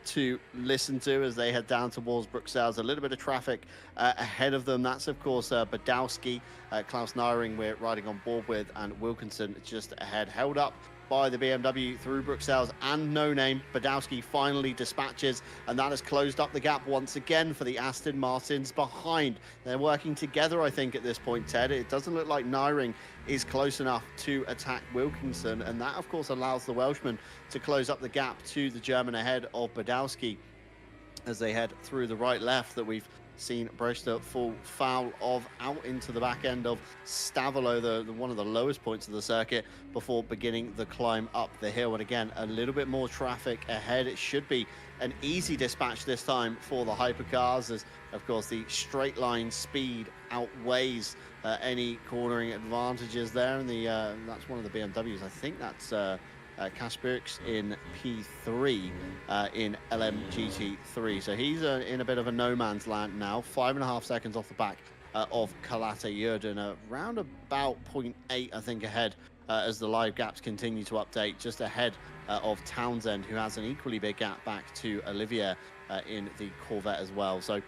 to listen to as they head down towards Bruxelles. A little bit of traffic ahead of them. That's of course Badowski, Klaus Naring we're riding on board with, and Wilkinson just ahead, held up by the BMW through Bruxelles and No Name. Badowski finally dispatches, and that has closed up the gap once again for the Aston Martins behind. They're working together, I think, at this point, Ted. It doesn't look like Naring is close enough to attack Wilkinson, and that, of course, allows the Welshman to close up the gap to the German ahead of Badowski as they head through the right-left that we've seen Brejcha fall foul of out into the back end of Stavolo, the one of the lowest points of the circuit, before beginning the climb up the hill. And again, a little bit more traffic ahead. It should be an easy dispatch this time for the hypercars, as of course the straight line speed outweighs any cornering advantages there. And that's one of the BMWs. I think that's Kasperks in P3 in LMGT3. So he's in a bit of a no man's land now. 5.5 seconds off the back of Calatayud, and around about 0.8, I think, ahead as the live gaps continue to update, just ahead of Townsend, who has an equally big gap back to Olivier in the Corvette as well. So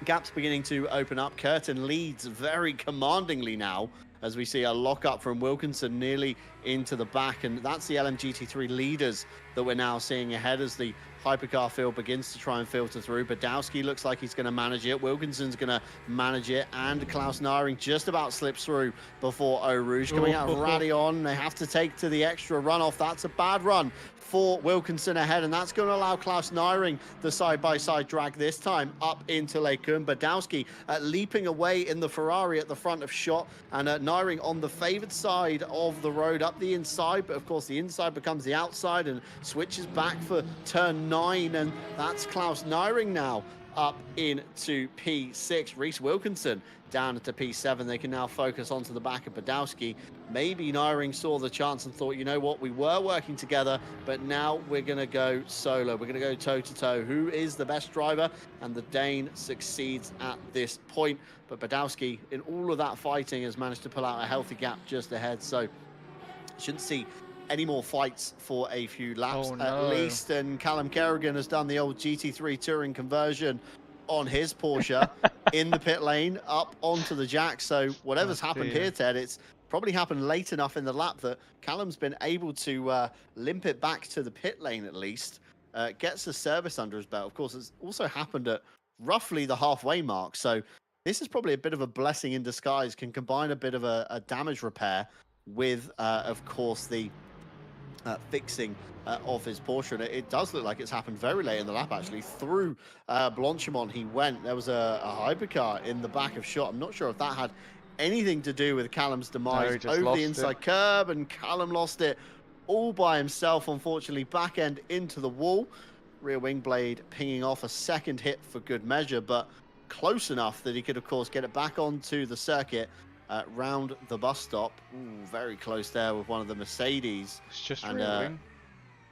gaps beginning to open up. Curtin leads very commandingly now, as we see a lock-up from Wilkinson nearly into the back, and that's the LMGT3 leaders that we're now seeing ahead as the hypercar field begins to try and filter through. Badowski looks like he's going to manage it. Wilkinson's going to manage it, and Klaus Naring just about slips through before Eau Rouge. Coming out of Radion, they have to take to the extra runoff. That's a bad run for Wilkinson ahead, and that's going to allow Klaus Naring the side-by-side drag this time up into Lecun. Badowski leaping away in the Ferrari at the front of shot, and Naring on the favoured side of the road up the inside, but of course the inside becomes the outside and switches back for turn 9, and that's Klaus Naring now up into P6. Reese Wilkinson down into P7. They can now focus onto the back of Badowski. Maybe Naring saw the chance and thought, you know what, we were working together, but now we're going to go solo. We're going to go toe-to-toe. Who is the best driver? And the Dane succeeds at this point. But Badowski, in all of that fighting, has managed to pull out a healthy gap just ahead. So shouldn't see any more fights for a few laps at least. And Callum Kerrigan has done the old GT3 touring conversion on his Porsche in the pit lane up onto the jack. So whatever's happened here, Ted, it's probably happened late enough in the lap that Callum's been able to limp it back to the pit lane at least, gets the service under his belt. Of course, it's also happened at roughly the halfway mark. So this is probably a bit of a blessing in disguise, can combine a bit of a damage repair with, of course, the fixing of his Porsche. And it does look like it's happened very late in the lap, actually. Through Blanchimont he went. There was a hypercar in the back of shot. I'm not sure if that had anything to do with Callum's demise. No, over the inside curb, and Callum lost it all by himself, unfortunately. Back end into the wall. Rear wing blade pinging off a second hit for good measure, but close enough that he could, of course, get it back onto the circuit round the bus stop. Ooh, very close there with one of the Mercedes. It's just and rear wing.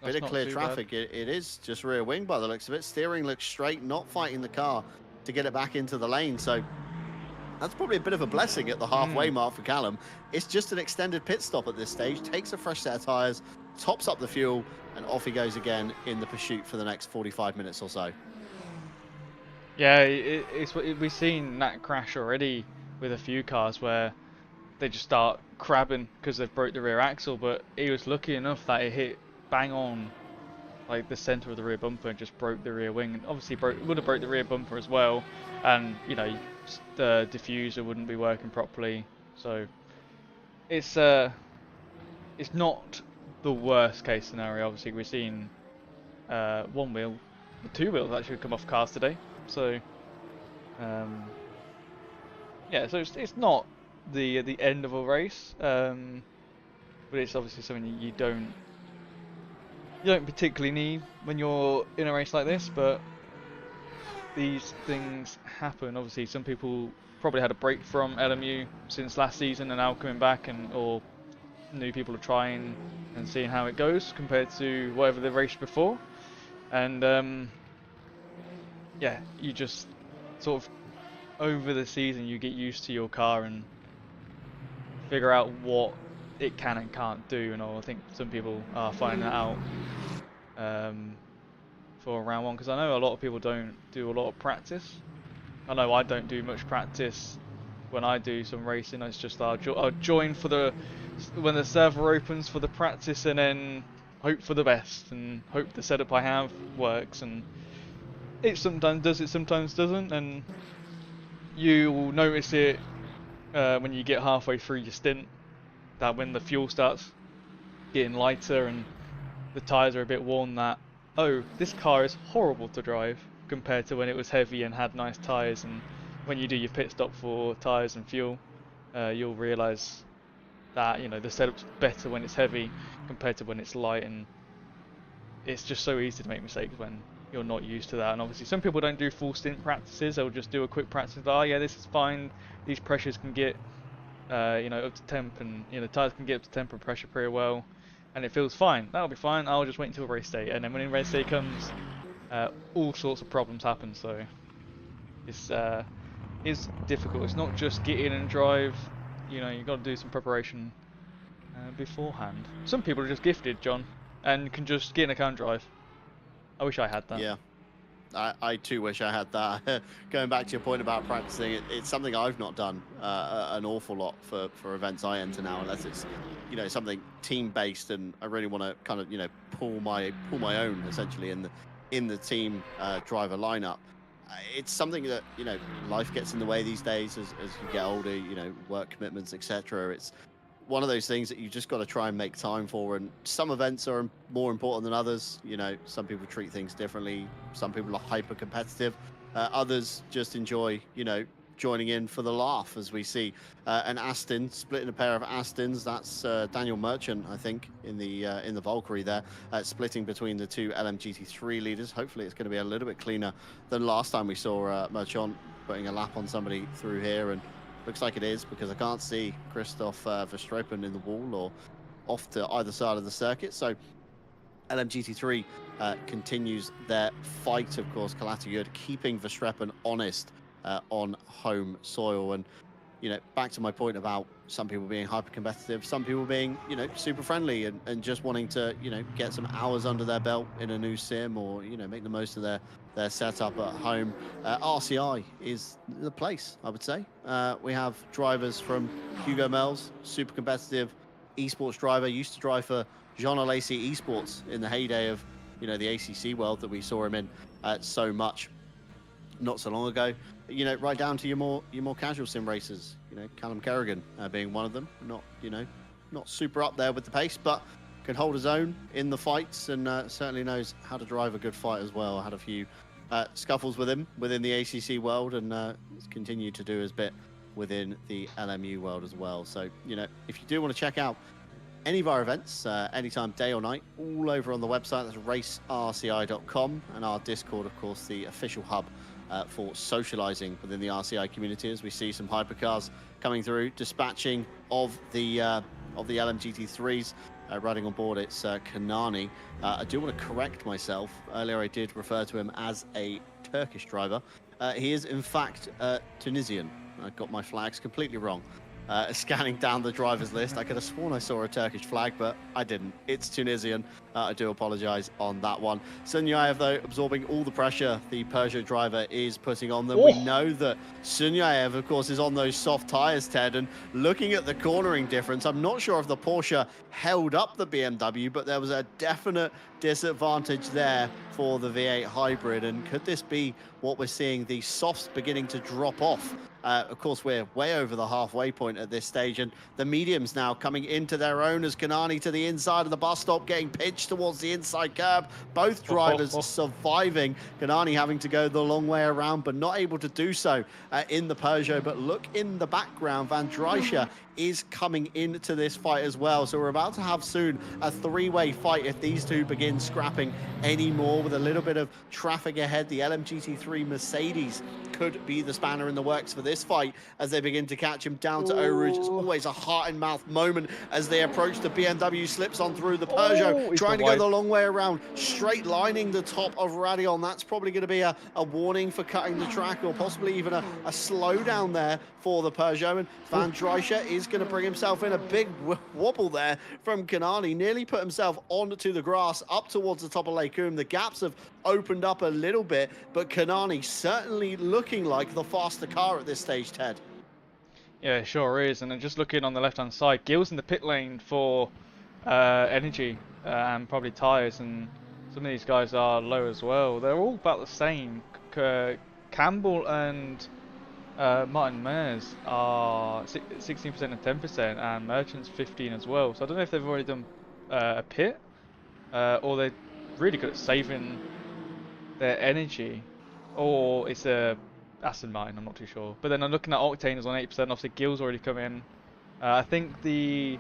Bit of clear traffic. It is just rear wing by the looks of it. Steering looks straight, not fighting the car to get it back into the lane. So that's probably a bit of a blessing at the halfway mark for Callum. It's just an extended pit stop at this stage. Takes a fresh set of tyres, tops up the fuel, and off he goes again in the pursuit for the next 45 minutes or so. Yeah, we've seen that crash already with a few cars where they just start crabbing because they've broke the rear axle, but he was lucky enough that it hit bang on like the center of the rear bumper and just broke the rear wing, and obviously would have broke the rear bumper as well, and you know the diffuser wouldn't be working properly. So it's not the worst case scenario. Obviously we're seeing two wheels actually come off cars today, so yeah, so it's not the end of a race, but it's obviously something you don't particularly need when you're in a race like this. But these things happen. Obviously some people probably had a break from LMU since last season and now coming back, or new people are trying and seeing how it goes compared to whatever they raced before. And yeah, you just sort of over the season you get used to your car and figure out what it can and can't do. And I think some people are finding that out for round one, because I know a lot of people don't do a lot of practice. I know I don't do much practice when I do some racing. It's just I'll join for when the server opens for the practice, and then hope for the best and hope the setup I have works. And it sometimes does, it sometimes doesn't, and you will notice it when you get halfway through your stint, that when the fuel starts getting lighter and the tyres are a bit worn, that, oh, this car is horrible to drive compared to when it was heavy and had nice tyres. And when you do your pit stop for tyres and fuel, you'll realise that, you know, the setup's better when it's heavy compared to when it's light. And it's just so easy to make mistakes when you're not used to that. And obviously some people don't do full stint practices. They'll just do a quick practice. Oh yeah, this is fine. These pressures can get you know, up to temp, and you know, tyres can get up to temp and pressure pretty well, and it feels fine. That'll be fine. I'll just wait until race day, and then when race day comes, all sorts of problems happen. So it's difficult. It's not just get in and drive. You know, you've got to do some preparation beforehand. Some people are just gifted, John, and can just get in a car and drive. I wish I had that. Yeah. I too wish I had that. Going back to your point about practicing, it's something I've not done an awful lot for events I enter now, unless it's, you know, something team based, and I really want to kind of, you know, pull my own essentially in the team driver lineup. It's something that, you know, life gets in the way these days as you get older, you know, work commitments, etc. It's one of those things that you just got to try and make time for, and some events are more important than others. You know, some people treat things differently. Some people are hyper competitive, others just enjoy, you know, joining in for the laugh, as we see an Aston splitting a pair of Astons. That's Daniel Merchant, I think, in the Valkyrie there, splitting between the two LMGT3 leaders. Hopefully it's going to be a little bit cleaner than last time we saw Merchant putting a lap on somebody through here, and looks like it is, because I can't see Christoph Verstappen in the wall or off to either side of the circuit. So LMGT3 continues their fight, of course. Kalata keeping Verstappen honest on home soil. And, you know, back to my point about some people being hyper competitive, some people being, you know, super friendly and just wanting to, you know, get some hours under their belt in a new sim, or, you know, make the most of their setup at home. RCI is the place, I would say. We have drivers from Hugo Mels, super competitive esports driver, used to drive for Jean Alesi Esports in the heyday of, you know, the ACC world that we saw him in so much not so long ago. You know, right down to your more casual sim racers. You know, Callum Kerrigan being one of them. Not, you know, not super up there with the pace, but can hold his own in the fights, and certainly knows how to drive a good fight as well. I had a few scuffles with him within the ACC world, and continued to do his bit within the LMU world as well. So, you know, if you do want to check out any of our events, anytime, day or night, all over on the website. That's racerci.com, and our Discord, of course, the official hub for socializing within the RCI community, as we see some hypercars coming through, dispatching of the LMGT3s. Riding on board, it's Kanani. I do want to correct myself. Earlier I did refer to him as a Turkish driver. He is in fact Tunisian. I got my flags completely wrong. Scanning down the drivers list, I could have sworn I saw a Turkish flag, but I didn't. It's Tunisian. I do apologize on that one. Sunyaev, though, absorbing all the pressure the Peugeot driver is putting on them. Oh. We know that Sunyaev, of course, is on those soft tires, Ted, and looking at the cornering difference, I'm not sure if the Porsche held up the BMW, but there was a definite disadvantage there for the V8 hybrid. And could this be what we're seeing, the softs beginning to drop off? Of course, we're way over the halfway point at this stage, and the mediums now coming into their own as Kanani to the inside of the bus stop, getting pitched towards the inside curb. Both drivers surviving. Kanani having to go the long way around, but not able to do so in the Peugeot. But look in the background, Van Drijcher is coming into this fight as well. So we're about to have soon a three-way fight if these two begin scrapping anymore. With a little bit of traffic ahead, the LMGT3 Mercedes could be the spanner in the works for this fight as they begin to catch him down to Eau Rouge. It's always a heart-in-mouth moment as they approach the BMW, slips on through the Peugeot, trying to go the long way around, straight lining the top of Radion. That's probably going to be a warning for cutting the track, or possibly even a slowdown there for the Peugeot. And Van Drijcher is going to bring himself in a big wobble there from Kanani, nearly put himself onto the grass up towards the top of Lake Coombe. The gaps have opened up a little bit, but Kanani certainly looking like the faster car at this stage, Ted. Yeah, it sure is. And then just looking on the left-hand side, Gill's in the pit lane for energy and probably tyres, and some of these guys are low as well. They're all about the same. Campbell and Martin Mayers are 16% and 10%, and Merchant's 15 as well. So I don't know if they've already done a pit, or they're really good at saving their energy, or it's a Aston Martin, I'm not too sure. But then I'm looking at Octane is on 8%, obviously Gill's already come in. I think the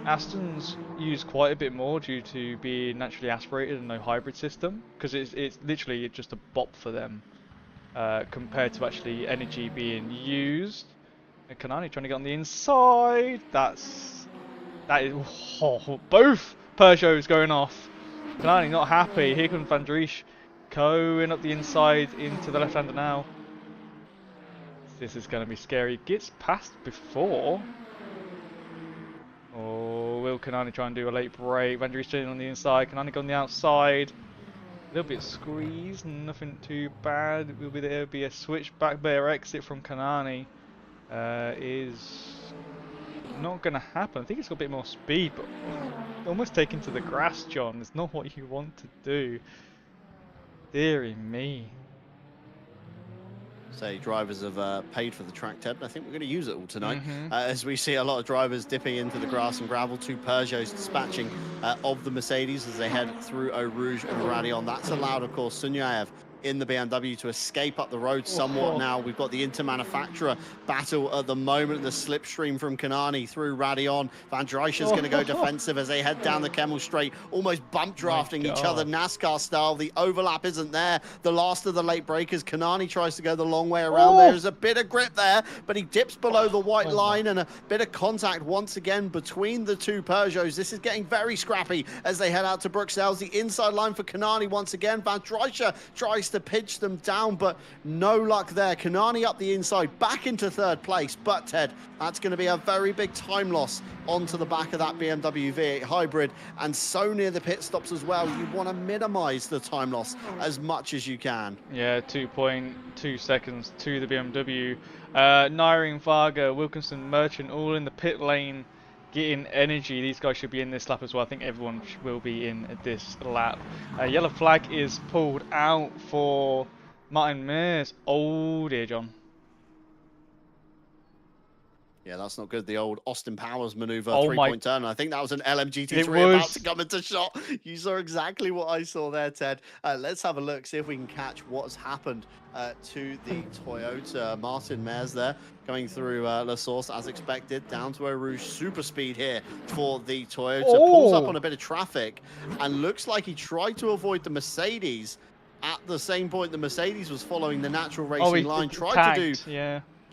Astons use quite a bit more due to being naturally aspirated and no hybrid system, because it's literally just a bop for them. Compared to actually energy being used. And Kanani trying to get on the inside. That is both Peugeots going off. Kanani not happy. Here comes Van Drijcher going up the inside into the left-hander now. This is going to be scary. Gets past before. Oh, will Kanani try and do a late break? Van Dries on the inside, Kanani on the outside. A little bit squeezed, nothing too bad. There'll be a switchback bear exit from Kanani. Is not going to happen. I think it's got a bit more speed, but almost taken to the grass, John. It's not what you want to do. Deary me. Say drivers have paid for the track, Ted, and I think we're going to use it all tonight. As we see a lot of drivers dipping into the grass and gravel. 2 Peugeots dispatching of the Mercedes as they head through Eau Rouge and Raidillon. That's allowed, of course, Sunyaev in the BMW to escape up the road somewhat. Now we've got the inter-manufacturer battle at the moment. The slipstream from Kanani through Raidillon. Van Dries is going to go defensive as they head down the Kemmel Straight, almost bump drafting each other NASCAR style. The overlap isn't there. The last of the late breakers. Kanani tries to go the long way around. There's a bit of grip there, but he dips below the white line, and a bit of contact once again between the 2 Peugeots. This is getting very scrappy as they head out to Bruxelles. The inside line for Kanani once again. Van Dries tries to pitch them down, but no luck there. Kanani up the inside, back into 3rd place. But Ted, that's going to be a very big time loss onto the back of that BMW V8 hybrid, and so near the pit stops as well. You want to minimize the time loss as much as you can. Yeah, 2.2 seconds to the BMW. Nyring, Varga, Wilkinson, Merchant all in the pit lane getting energy. These guys should be in this lap as well. I think everyone will be in this lap. Yellow flag is pulled out for Martin Mears. Oh dear, John. Yeah, that's not good. The old Austin Powers maneuver, 3-point turn. I think that was an LMGT3 about to come into shot. You saw exactly what I saw there, Ted. Let's have a look, see if we can catch what's happened to the Toyota. Martin Mears there going through La Source as expected, down to Eau Rouge. Super speed here for the Toyota. Pulls up on a bit of traffic and looks like he tried to avoid the Mercedes. At the same point, the Mercedes was following the natural racing line.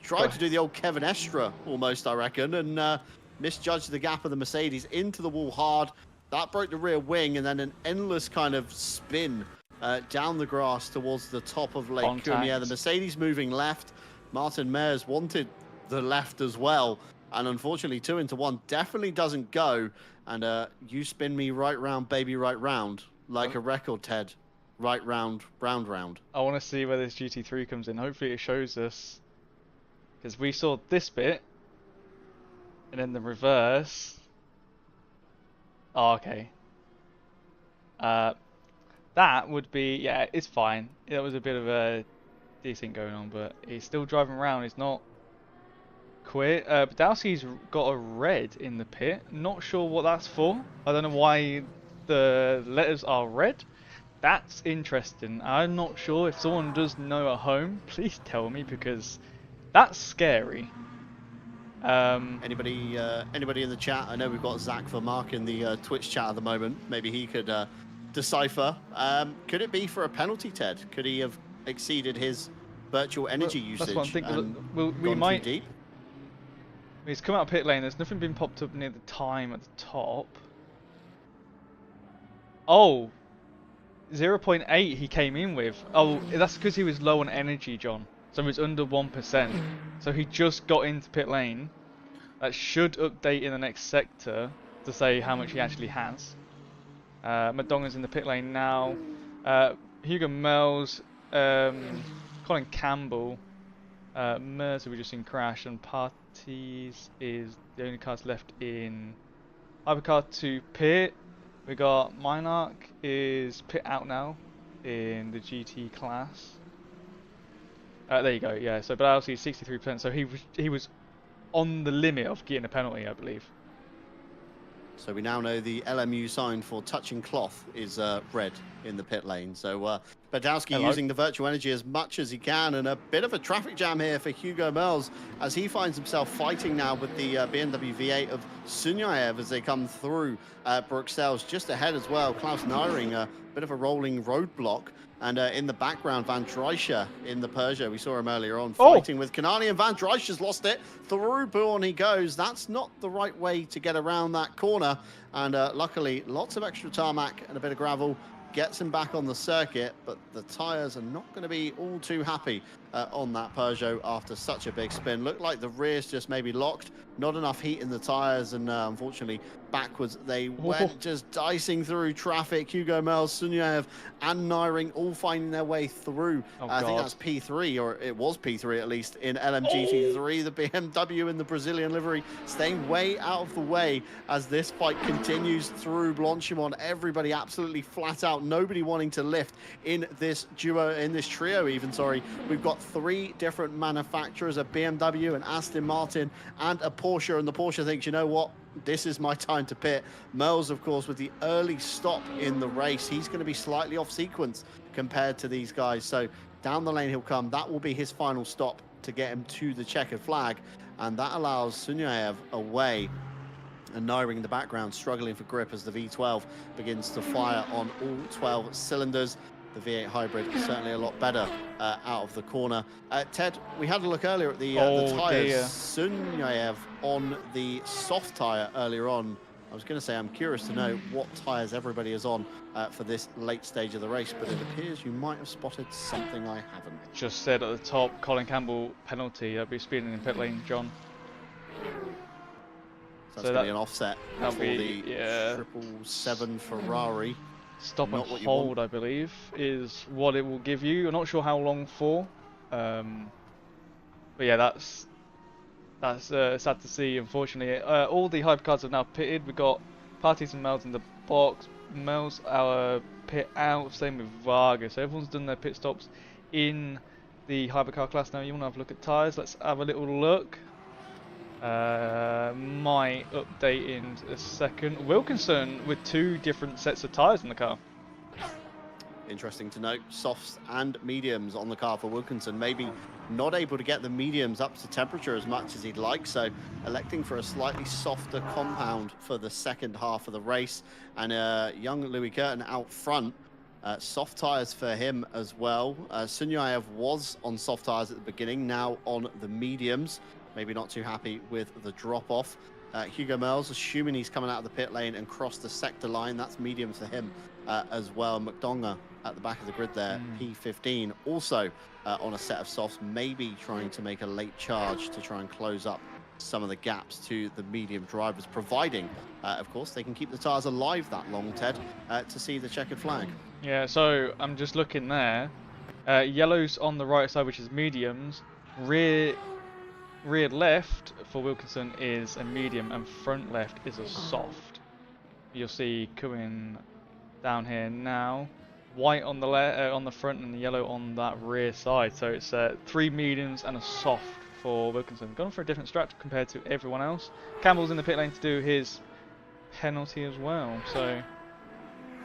Tried to do the old Kevin Estra almost, I reckon, and misjudged the gap of the Mercedes into the wall hard. That broke the rear wing, and then an endless kind of spin down the grass towards the top of Lake Cumier. The Mercedes moving left. Martin Mears wanted the left as well, and unfortunately 2 into 1 definitely doesn't go. And you spin me right round, baby, right round, like a record, Ted. Right round, round. I want to see where this GT3 comes in. Hopefully it shows us. Because we saw this bit, and then the reverse. Oh, okay. That would be, yeah, it's fine. That was a bit of a decent going on, but he's still driving around. He's not quit. Badowski's got a red in the pit. Not sure what that's for. I don't know why the letters are red. That's interesting. I'm not sure. If someone does know at home, please tell me, because that's scary. Anybody in the chat? I know we've got Zach for Mark in the Twitch chat at the moment. Maybe he could decipher. Could it be for a penalty, Ted? Could he have exceeded his virtual energy usage? That's what I'm thinking. We might. Too deep? He's come out of pit lane. There's nothing been popped up near the time at the top. Oh, 0.8 he came in with. Oh, that's because he was low on energy, John. So he was under 1%. So he just got into pit lane. That should update in the next sector to say how much he actually has. Madonga's in the pit lane now. Hugo Mel's, Colin Campbell, Mercer we just seen crash, and Parties is the only cars left in Hypercar to pit. We got Minarch is pit out now in the GT class. There you go. Yeah. So Badowski is 63%. So he was on the limit of getting a penalty, I believe. So we now know the LMU sign for touching cloth is red in the pit lane. So Badowski using the virtual energy as much as he can, and a bit of a traffic jam here for Hugo Mels as he finds himself fighting now with the BMW V8 of Sunyaev as they come through Bruxelles. Just ahead as well, Klaus Nyring, a bit of a rolling roadblock. And in the background, Van Dries in the Peugeot. We saw him earlier on fighting with Kanani, and Van Dries has lost it. Through Bourne he goes. That's not the right way to get around that corner. And luckily, lots of extra tarmac and a bit of gravel gets him back on the circuit. But the tyres are not going to be all too happy on that Peugeot after such a big spin. Looked like the rears just maybe locked, not enough heat in the tires, and unfortunately backwards they went, just dicing through traffic. Hugo Mels, Sunyaev and Nyring all finding their way through. I think that's P3, or it was P3 at least, in LMGT3. The BMW in the Brazilian livery staying way out of the way as this fight continues through Blanchimont. Everybody absolutely flat out, nobody wanting to lift in this duo, in this trio even, sorry. We've got 3 different manufacturers, a BMW, an Aston Martin and a Porsche, and the Porsche thinks, you know what, this is my time to pit. Merles, of course, with the early stop in the race, he's going to be slightly off sequence compared to these guys, so down the lane he'll come. That will be his final stop to get him to the checkered flag, and that allows Sunyaev away, and Nyring in the background struggling for grip as the V12 begins to fire on all 12 cylinders. The V8 hybrid is certainly a lot better out of the corner. Ted, we had a look earlier at the tyres. Sunyaev on the soft tyre earlier on. I was going to say, I'm curious to know what tyres everybody is on for this late stage of the race, but it appears you might have spotted something I haven't. Just said at the top, Colin Campbell penalty. I'll be speeding in pit lane, John. So that's going to be an offset for the 777 Ferrari. Stop and hold, I believe, is what it will give you. I'm not sure how long for, but yeah, that's sad to see. Unfortunately, all the hypercars have now pitted. We've got Parties and Mels in the box. Mels our pit out. Same with Vargas. So everyone's done their pit stops in the hypercar class. Now you want to have a look at tyres. Let's have a little look. Might update in a second. Wilkinson with 2 different sets of tyres in the car. Interesting to note, softs and mediums on the car for Wilkinson. Maybe not able to get the mediums up to temperature as much as he'd like, so electing for a slightly softer compound for the second half of the race. And young Louis Curtin out front. Soft tyres for him as well. Sunyaev was on soft tyres at the beginning, now on the mediums. Maybe not too happy with the drop-off. Hugo Mels, assuming he's coming out of the pit lane and crossed the sector line, that's medium for him as well. McDonough at the back of the grid there, P15, also on a set of softs, maybe trying to make a late charge to try and close up some of the gaps to the medium drivers, providing, of course, they can keep the tyres alive that long, Ted, to see the checkered flag. Yeah, so I'm just looking there. Yellows on the right side, which is mediums. Rear left for Wilkinson is a medium, and front left is a soft. You'll see coming down here now, white on the front and the yellow on that rear side. So it's 3 mediums and a soft for Wilkinson. Gone for a different strat compared to everyone else. Campbell's in the pit lane to do his penalty as well. So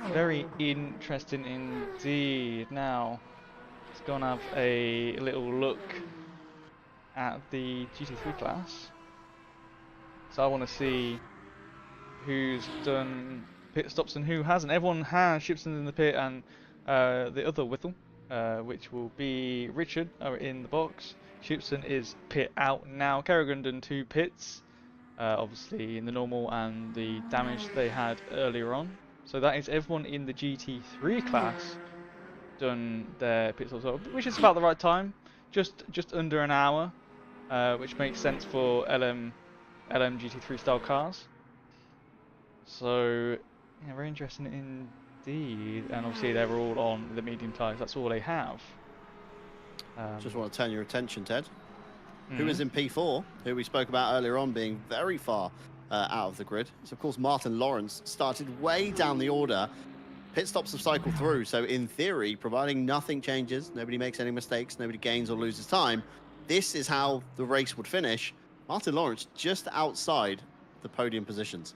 very interesting indeed. Now let's go and have a little look at the GT3 class. So I want to see who's done pit stops and who hasn't. Everyone has. Shipson in the pit, and the other Whittle, which will be Richard, are in the box. Shipson is pit out now. Kerrigan done 2 pits, obviously in the normal and the damage they had earlier on. So that is everyone in the GT3 class done their pit stops, which is about the right time, just under an hour. Which makes sense for LM GT3 style cars. So yeah, very interesting indeed. And obviously they're all on the medium tyres. That's all they have. Just want to turn your attention, Ted. Who is in P4, who we spoke about earlier on being very far out of the grid. It's of course Martin Lawrence, started way down the order. Pit stops have cycled through, so in theory, providing nothing changes, nobody makes any mistakes, nobody gains or loses time, this is how the race would finish. Martin Lawrence just outside the podium positions.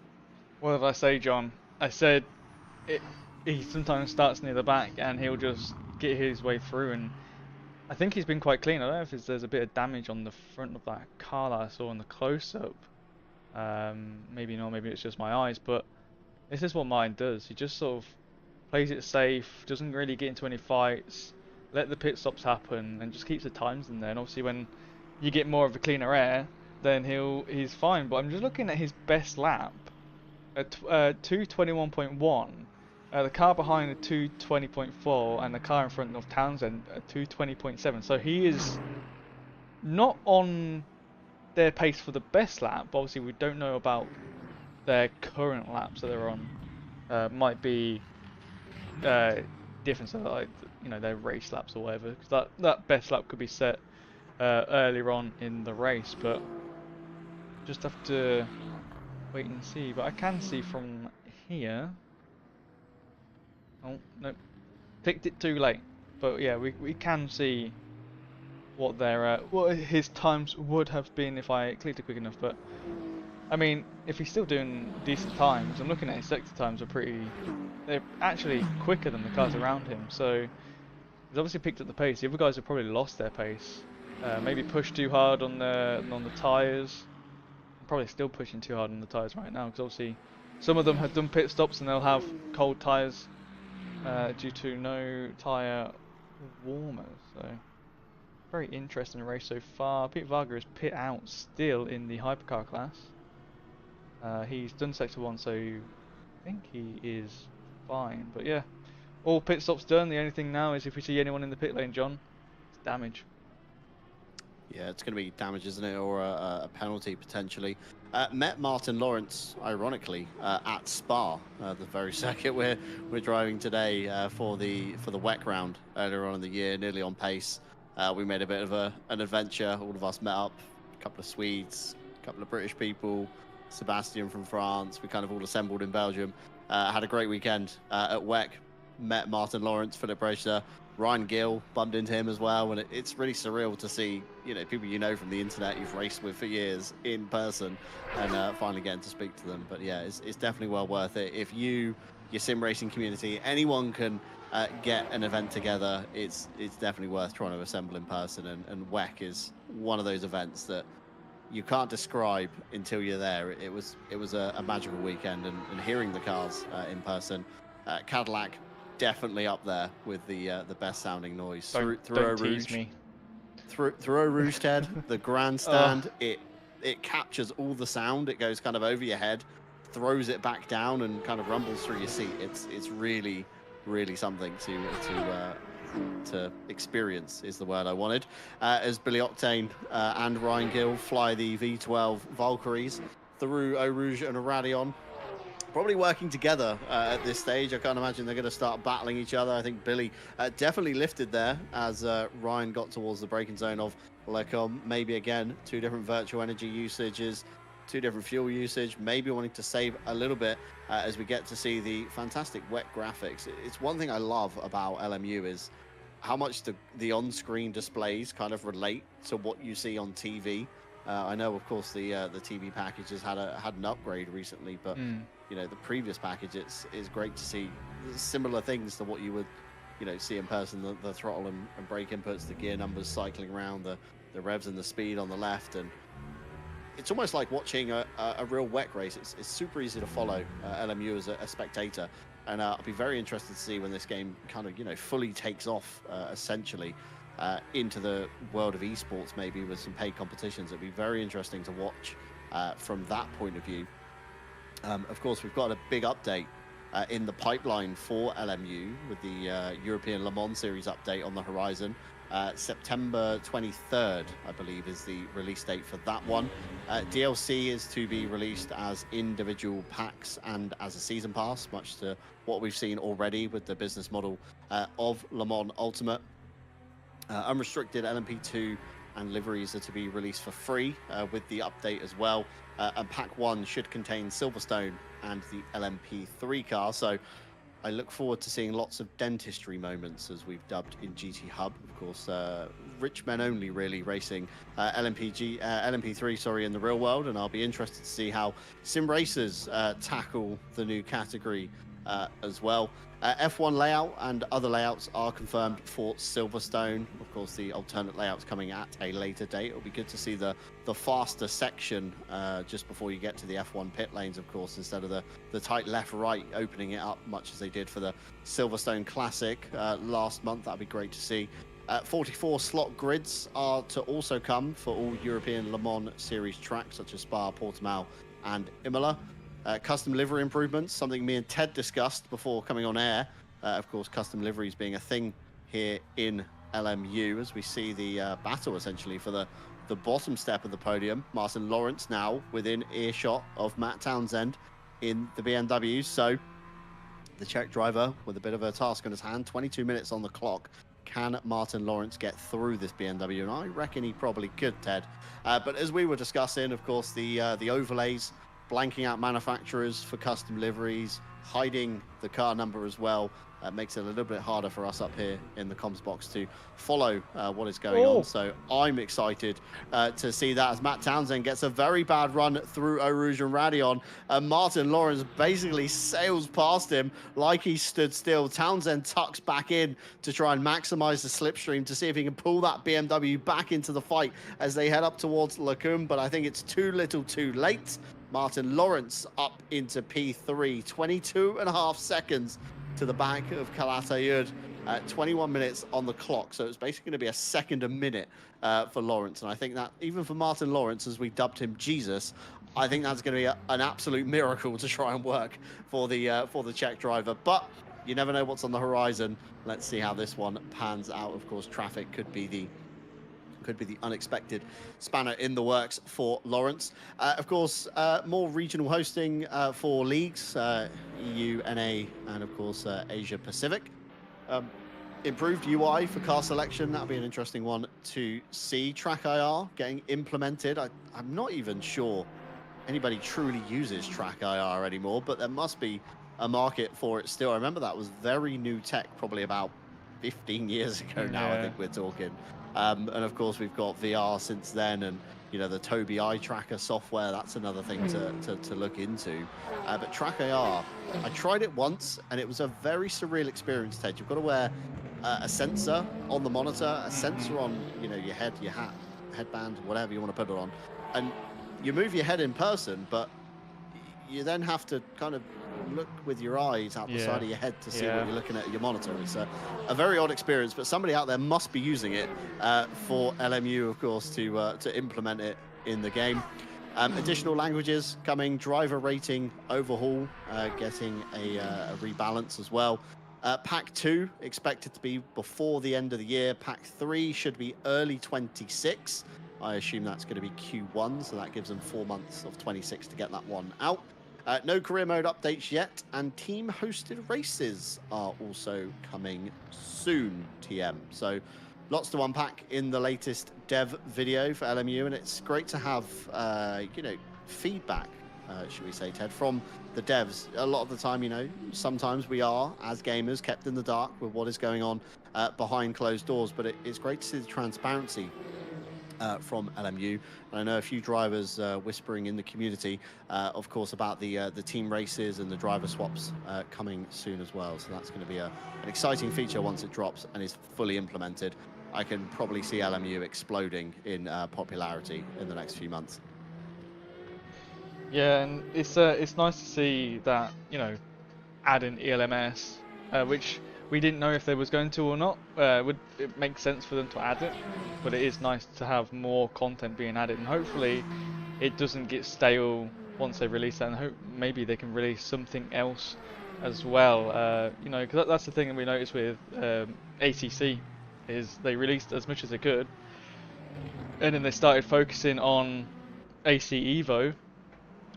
What did I say, John? I said he sometimes starts near the back and he'll just get his way through, and I think he's been quite clean. I don't know if there's a bit of damage on the front of that car that I saw in the close-up. Maybe not, maybe it's just my eyes, but this is what mine does. He just sort of plays it safe, doesn't really get into any fights, let the pit stops happen, and just keeps the times in there. And obviously when you get more of a cleaner air, then he's fine. But I'm just looking at his best lap at 2:21.1. The car behind a 2:20.4 and the car in front of Townsend a 2:20.7. So he is not on their pace for the best lap, but obviously we don't know about their current laps that they're on. Might be different, so like, you know, their race laps or whatever. Because that best lap could be set earlier on in the race, but just have to wait and see. But I can see from here. Oh no, picked it too late. But yeah, we can see what their what his times would have been if I clicked it quick enough. But I mean, if he's still doing decent times, I'm looking at his sector times they're actually quicker than the cars around him. So he's obviously picked up the pace. The other guys have probably lost their pace. Maybe pushed too hard on the tyres. Probably still pushing too hard on the tyres right now, because obviously some of them have done pit stops and they'll have cold tyres due to no tyre warmers. So very interesting race so far. Pete Varga is pit out still in the hypercar class. He's done sector 1, so I think he is fine. But yeah, all pit stops done. The only thing now is if we see anyone in the pit lane, John, it's damage. Yeah, it's going to be damage, isn't it, or a penalty potentially. Met Martin Lawrence, ironically, at Spa, the very circuit we're driving today for the WEC round earlier on in the year, nearly on pace. We made a bit of an adventure. All of us met up, a couple of Swedes, a couple of British people, Sebastian from France. We kind of all assembled in Belgium. Had a great weekend at WEC. Met Martin Lawrence, Philip Bracer, Ryan Gill, bumped into him as well, and it's really surreal to see, you know, people you know from the internet you've raced with for years in person, and finally getting to speak to them. But yeah, it's definitely well worth it. If your sim racing community, anyone can get an event together, it's definitely worth trying to assemble in person, and WEC is one of those events that you can't describe until you're there. It was a magical weekend, and hearing the cars in person, Cadillac definitely up there with the best sounding noise. Don't tease me. Through Eau Rouge, Ted, the grandstand, it captures all the sound. It goes kind of over your head, throws it back down, and kind of rumbles through your seat. It's really something to experience, is the word I wanted. As Billy Octane and Ryan Gill fly the V12 Valkyries through Eau Rouge and Radion. Probably working together at this stage. I can't imagine they're going to start battling each other. I think Billy definitely lifted there as Ryan got towards the braking zone of Lecom. Maybe again, 2 different virtual energy usages, 2 different fuel usage, maybe wanting to save a little bit as we get to see the fantastic wet graphics. It's one thing I love about LMU is how much the on-screen displays kind of relate to what you see on TV. I know, of course, the TV package has had an upgrade recently, but you know, the previous package, it's great to see similar things to what you would, you know, see in person. The throttle and brake inputs, the gear numbers cycling around, the revs and the speed on the left, and it's almost like watching a real WEC race. It's super easy to follow LMU as a spectator, and I'll be very interested to see when this game kind of, you know, fully takes off essentially into the world of esports, maybe with some paid competitions. It'd be very interesting to watch from that point of view. Of course, we've got a big update in the pipeline for LMU with the European Le Mans Series update on the horizon. September 23rd, I believe, is the release date for that one. DLC is to be released as individual packs and as a season pass, much to what we've seen already with the business model of Le Mans Ultimate. Unrestricted LMP2 and liveries are to be released for free with the update as well. And Pack 1 should contain Silverstone and the LMP3 car. So I look forward to seeing lots of dentistry moments, as we've dubbed in GT Hub. Of course, rich men only really racing LMP3 in the real world. And I'll be interested to see how sim racers tackle the new category as well. F1 layout and other layouts are confirmed for Silverstone. Of course, the alternate layouts coming at a later date. It'll be good to see the faster section just before you get to the F1 pit lanes, of course, instead of the tight left-right, opening it up much as they did for the Silverstone Classic last month. That'd be great to see. 44 slot grids are to also come for all European Le Mans Series tracks, such as Spa, Portimao, and Imola. Custom livery improvements, something me and Ted discussed before coming on air. Of course, custom liveries being a thing here in LMU, as we see the battle essentially for the bottom step of the podium. Martin Lawrence now within earshot of Matt Townsend in the BMW. So the Czech driver with a bit of a task on his hand, 22 minutes on the clock. Can Martin Lawrence get through this BMW? And I reckon he probably could, Ted. But as we were discussing, of course, the overlays, blanking out manufacturers for custom liveries, hiding the car number as well, makes it a little bit harder for us up here in the comms box to follow what is going on. So I'm excited to see that as Matt Townsend gets a very bad run through Eau Rouge and Radion. Martin Lawrence basically sails past him like he stood still. Townsend tucks back in to try and maximize the slipstream to see if he can pull that BMW back into the fight as they head up towards Lacombe, but I think it's too little too late. Martin Lawrence up into P3, 22.5 seconds to the back of Calatayud, 21 minutes on the clock. So it's basically going to be a second a minute for Lawrence. And I think that even for Martin Lawrence, as we dubbed him Jesus, I think that's going to be an absolute miracle to try and work for the Czech driver. But you never know what's on the horizon. Let's see how this one pans out. Of course, traffic could be the unexpected spanner in the works for Lawrence. Of course, more regional hosting for leagues, EU, NA, and of course, Asia Pacific. Improved UI for car selection, that'll be an interesting one to see. Track IR getting implemented. I'm not even sure anybody truly uses Track IR anymore, but there must be a market for it still. I remember that was very new tech, probably about 15 years ago now, I think we're talking. And of course, we've got VR since then, and you know, the Tobii eye tracker software, that's another thing to look into. But Track AR, I tried it once, and it was a very surreal experience, Ted. You've got to wear a sensor on the monitor, a sensor on, you know, your head, your hat, headband, whatever you want to put it on. And you move your head in person, but you then have to kind of look with your eyes out the side of your head to see what you're looking at your monitor. It's a very odd experience, but somebody out there must be using it for LMU, of course, to implement it in the game. Additional languages coming, driver rating overhaul, getting a rebalance as well. Pack 2 expected to be before the end of the year. Pack 3 should be early 26. I assume that's going to be Q1, so that gives them 4 months of 26 to get that one out. No career mode updates yet, and team-hosted races are also coming soon, TM. So lots to unpack in the latest dev video for LMU, and it's great to have, you know, feedback, should we say, Ted, from the devs. A lot of the time, you know, sometimes we are, as gamers, kept in the dark with what is going on behind closed doors, but it's great to see the transparency from LMU. And I know a few drivers whispering in the community, of course, about the team races and the driver swaps coming soon as well. So that's going to be an exciting feature once it drops and is fully implemented. I can probably see LMU exploding in popularity in the next few months. Yeah, and it's nice to see that, you know, add in ELMS, which we didn't know if they was going to or not. It makes sense for them to add it, but it is nice to have more content being added, and hopefully it doesn't get stale once they release that, and maybe they can release something else as well. You know, because that's the thing that we noticed with ACC, is they released as much as they could, and then they started focusing on AC Evo,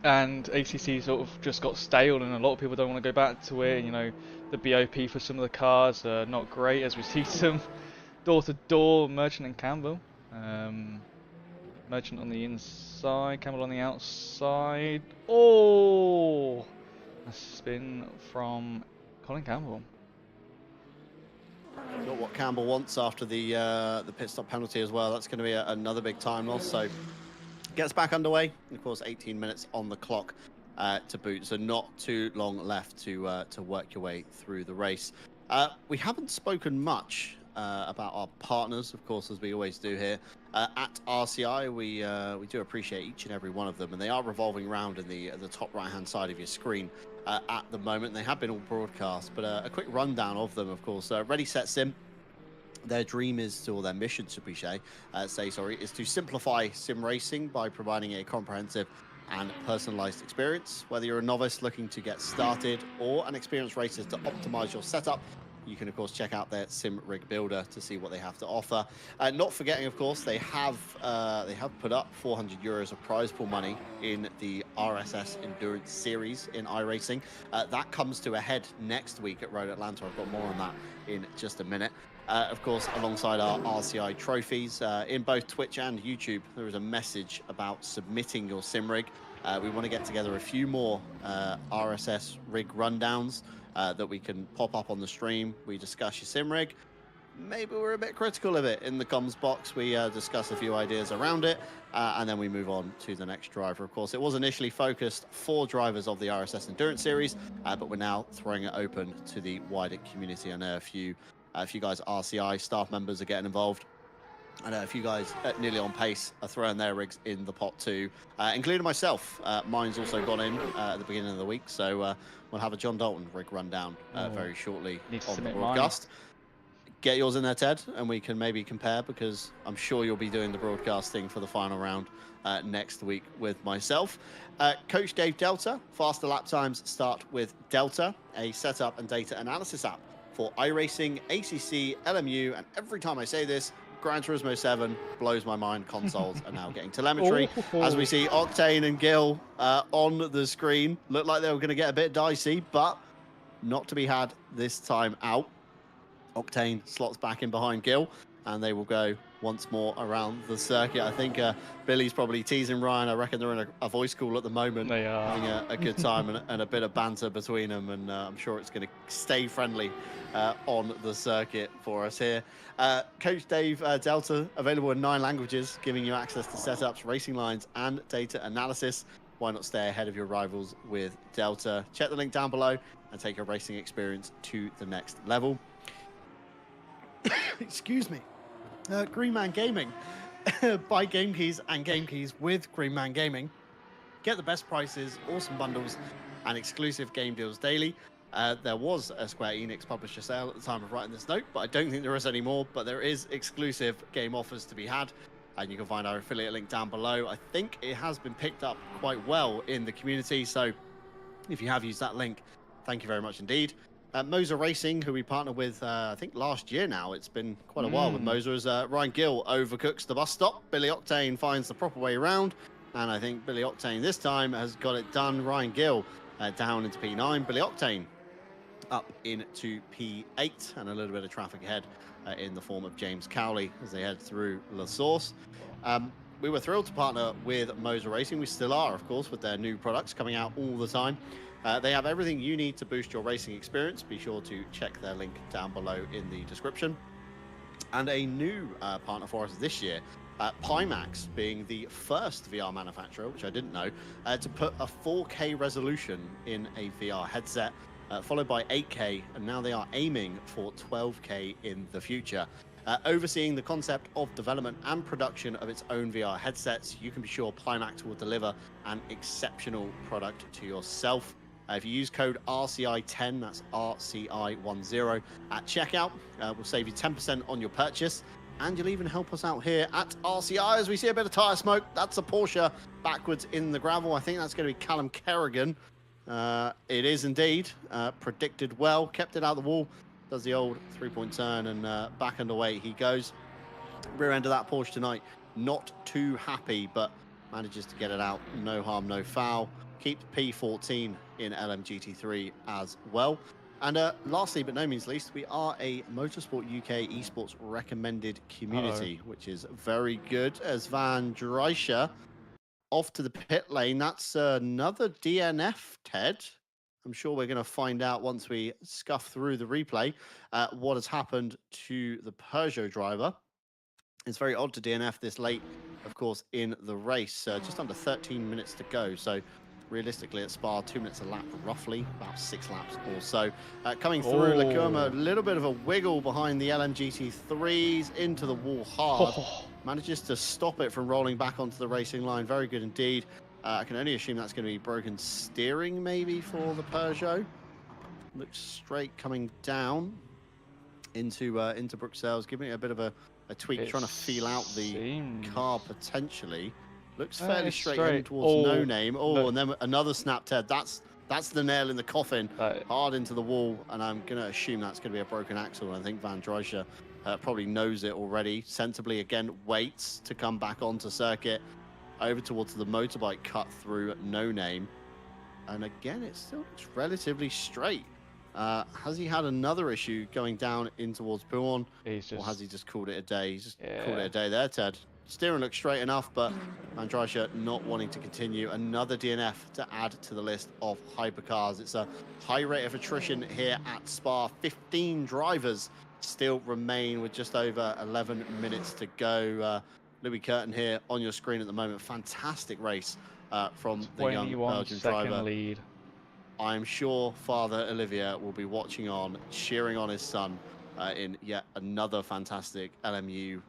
and ACC sort of just got stale, and a lot of people don't want to go back to it. You know, the BOP for some of the cars are not great, as we see some door-to-door Merchant and Campbell. Merchant on the inside, Campbell on the outside. Oh, a spin from Colin Campbell. Got what Campbell wants after the pit stop penalty as well. That's going to be another big time loss. So gets back underway. Of course, 18 minutes on the clock to boot, so not too long left to work your way through the race. We haven't spoken much about our partners, of course, as we always do here at RCI. We do appreciate each and every one of them, and they are revolving around in the top right-hand side of your screen at the moment. They have been all broadcast, but a quick rundown of them, of course. Ready, Set, Sim. Their dream is to, or their mission, should we say, is to simplify sim racing by providing a comprehensive and personalized experience. Whether you're a novice looking to get started or an experienced racer to optimize your setup, you can, of course, check out their sim rig builder to see what they have to offer. Not forgetting, of course, they have put up 400 euros of prize pool money in the RSS Endurance Series in iRacing. That comes to a head next week at Road Atlanta. I've got more on that in just a minute. Of course, alongside our RCI trophies, in both Twitch and YouTube, there is a message about submitting your sim rig. We want to get together a few more RSS rig rundowns that we can pop up on the stream. We discuss your sim rig. Maybe we're a bit critical of it in the comms box. We discuss a few ideas around it, and then we move on to the next driver. Of course, it was initially focused for drivers of the RSS Endurance Series, but we're now throwing it open to the wider community. I know a few guys RCI staff members are getting involved. I know a few guys at Nearly On Pace are throwing their rigs in the pot too, including myself. Mine's also gone in at the beginning of the week, so we'll have a John Dalton rig rundown very shortly on the broadcast. Get yours in there, Ted, and we can maybe compare, because I'm sure you'll be doing the broadcasting for the final round next week with myself. Coach Dave Delta, faster lap times start with Delta, a setup and data analysis app for iRacing, ACC, LMU, and every time I say this, Gran Turismo 7 blows my mind. Consoles are now getting telemetry. As we see Octane and Gil on the screen. Looked like they were going to get a bit dicey, but not to be had this time out. Octane slots back in behind Gil, and they will go once more around the circuit. I think Billy's probably teasing Ryan. I reckon they're in a voice call at the moment. They are. Having a good time and a bit of banter between them, and I'm sure it's going to stay friendly on the circuit for us here. Coach Dave Delta, available in 9 languages, giving you access to setups, racing lines, and data analysis. Why not stay ahead of your rivals with Delta? Check the link down below and take your racing experience to the next level. Excuse me. Green Man Gaming. Buy game keys and game keys with Green Man Gaming. Get the best prices, awesome bundles, and exclusive game deals daily. There was a Square Enix publisher sale at the time of writing this note, but I don't think there is anymore. But there is exclusive game offers to be had, and you can find our affiliate link down below. I think it has been picked up quite well in the community, so if you have used that link, thank you very much indeed. Moser Racing, who we partnered with, I think last year now. It's been quite a while with Moser, as Ryan Gill overcooks the bus stop. Billy Octane finds the proper way around, and I think Billy Octane this time has got it done. Ryan Gill down into P9. Billy Octane up into P8, and a little bit of traffic ahead in the form of James Cowley as they head through La Source. We were thrilled to partner with Moser Racing. We still are, of course, with their new products coming out all the time. They have everything you need to boost your racing experience. Be sure to check their link down below in the description. And a new partner for us this year, Pimax, being the first VR manufacturer, which I didn't know, to put a 4K resolution in a VR headset, followed by 8K, and now they are aiming for 12K in the future. Overseeing the concept of development and production of its own VR headsets, you can be sure Pimax will deliver an exceptional product to yourself. If you use code RCI10, that's RCI10 at checkout, we'll save you 10% on your purchase, and you'll even help us out here at RCI as we see a bit of tyre smoke. That's a Porsche backwards in the gravel. I think that's going to be Callum Kerrigan. It is indeed. Predicted well, kept it out of the wall, does the old 3-point turn, and back underway he goes. Rear end of that Porsche tonight, not too happy, but manages to get it out. No harm, no foul. Keeps P14 in LMGT3 as well. And lastly, but no means least, we are a Motorsport UK esports recommended community, which is very good. As Van Dreischer off to the pit lane, that's another DNF, Ted. I'm sure we're going to find out once we scuff through the replay what has happened to the Peugeot driver. It's very odd to DNF this late, of course, in the race. Just under 13 minutes to go. So realistically at Spa, 2 minutes a lap roughly, about 6 laps or so. Coming through Lacuma, a little bit of a wiggle behind the LMGT3s into the wall hard. Manages to stop it from rolling back onto the racing line. Very good indeed. I can only assume that's going to be broken steering maybe for the Peugeot. Looks straight coming down into Bruxelles, giving it a bit of a tweak, trying to feel out the car potentially. Looks fairly It's straight in straight. towards No Name. Oh, no. and then another snap, Ted. That's the nail in the coffin, That- hard into the wall, and I'm going to assume that's going to be a broken axle. I think Van Dryscher probably knows it already. Sensibly, again, waits to come back onto circuit, over towards the motorbike cut through No Name. And again, it still looks relatively straight. Has he had another issue going down in towards Buon, or has he just called it a day? He's just called it a day there, Ted. Steering looks straight enough, but Van Dryscher not wanting to continue. Another DNF to add to the list of hypercars. It's a high rate of attrition here at Spa. 15 drivers still remain with just over 11 minutes to go. Louis Curtin here on your screen at the moment. Fantastic race from the young Belgian driver. Lead. I'm sure Father Olivier will be watching on, cheering on his son in yet another fantastic LMU.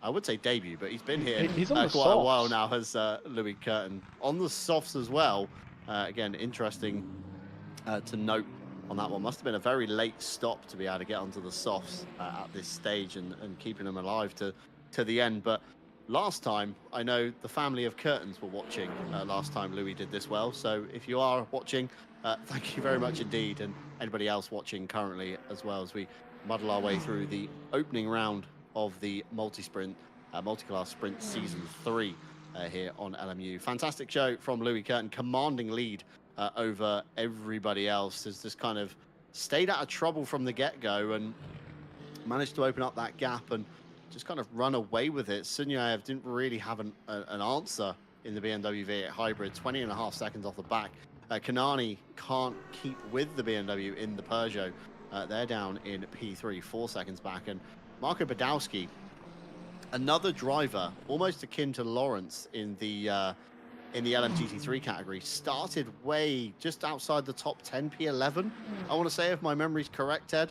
I would say debut, but he's been here He's on quite the a while now, has Louis Curtin. On the softs as well. Again, interesting to note on that one. Must have been a very late stop to be able to get onto the softs at this stage and keeping them alive to the end. But last time, I know the family of Curtins were watching last time Louis did this well. So if you are watching, thank you very much indeed. And anybody else watching currently as well, as we muddle our way through the opening round of the multi-class sprint season 3 here on LMU. Fantastic show from Louis Curtin, commanding lead over everybody else. Has just kind of stayed out of trouble from the get-go and managed to open up that gap and just kind of run away with it. Sunyaev didn't really have an answer in the BMW V8 hybrid, 20.5 seconds off the back. Kanani can't keep with the BMW in the Peugeot. They're down in P3, 4 seconds back. And Marco Badowski, another driver, almost akin to Lawrence in the LMGT3 category, started way just outside the top 10, P11. I want to say, if my memory's correct, Ted.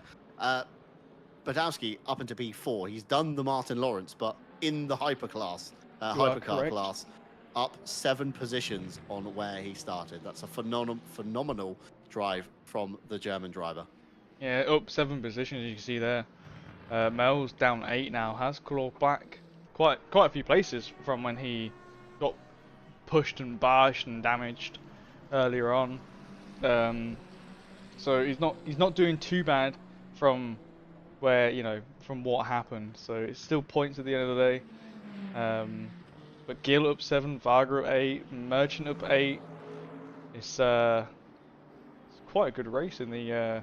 Badowski up into P4. He's done the Martin Lawrence, but in the hypercar class, up 7 positions on where he started. That's a phenomenal drive from the German driver. Yeah, up 7 positions, you can see there. Mel's down 8 now, has clawed back quite a few places from when he got pushed and bashed and damaged earlier on. So he's not doing too bad from where, from what happened. So it's still points at the end of the day. But Gill up 7, Varga up 8, Merchant up 8. It's quite a good race in the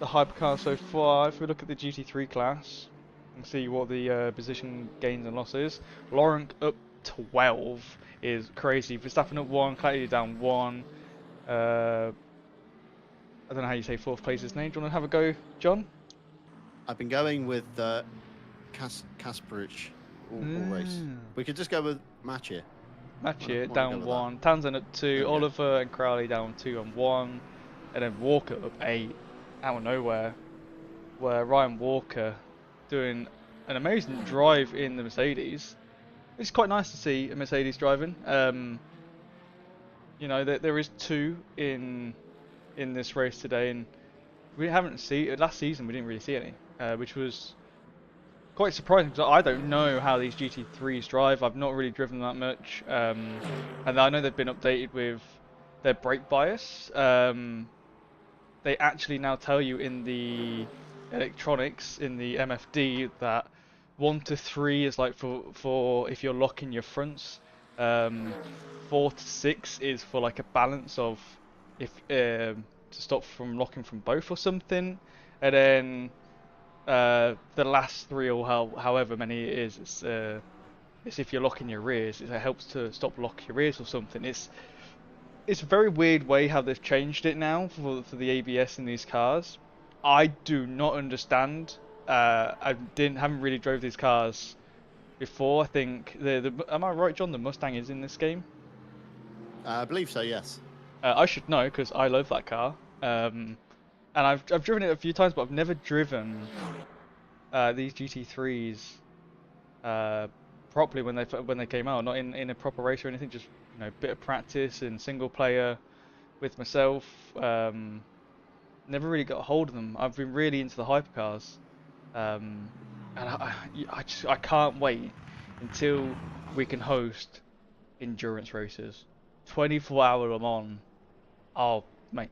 hypercar so far. If we look at the GT3 class and see what the position gains and losses, Laurent up 12 is crazy. Verstappen up 1, Clatty down 1. I don't know how you say 4th place's name. Do you want to have a go, John? I've been going with Kasparich all race. We could just go with Mathieu. Mathieu down 1. Townsend up 2. Oliver and Crowley down 2 and 1. And then Walker up 8 out of nowhere. Where Ryan Walker doing an amazing drive in the Mercedes. It's quite nice to see a Mercedes driving. There is 2 in this race today, and we haven't seen. Last season we didn't really see any, which was quite surprising because I don't know how these GT3s drive. I've not really driven that much, and I know they've been updated with their brake bias. They actually now tell you in the electronics in the MFD that 1 to 3 is like for if you're locking your fronts. 4 to 6 is for like a balance of if to stop from locking from both or something, and then the last 3 or however many it is, it's if you're locking your rears. It helps to stop lock your rears or something. It's a very weird way how they've changed it now for the ABS in these cars. I do not understand. I haven't really drove these cars before. I think am I right, John? The Mustang is in this game. I believe so. Yes. I should know because I love that car. And I've driven it a few times, but I've never driven these GT3s properly when they came out. Not in a proper race or anything. Just bit of practice in single player with myself. Never really got a hold of them. I've been really into the hypercars, and I can't wait until we can host endurance races. 24-hour Le Mans. Oh, mate.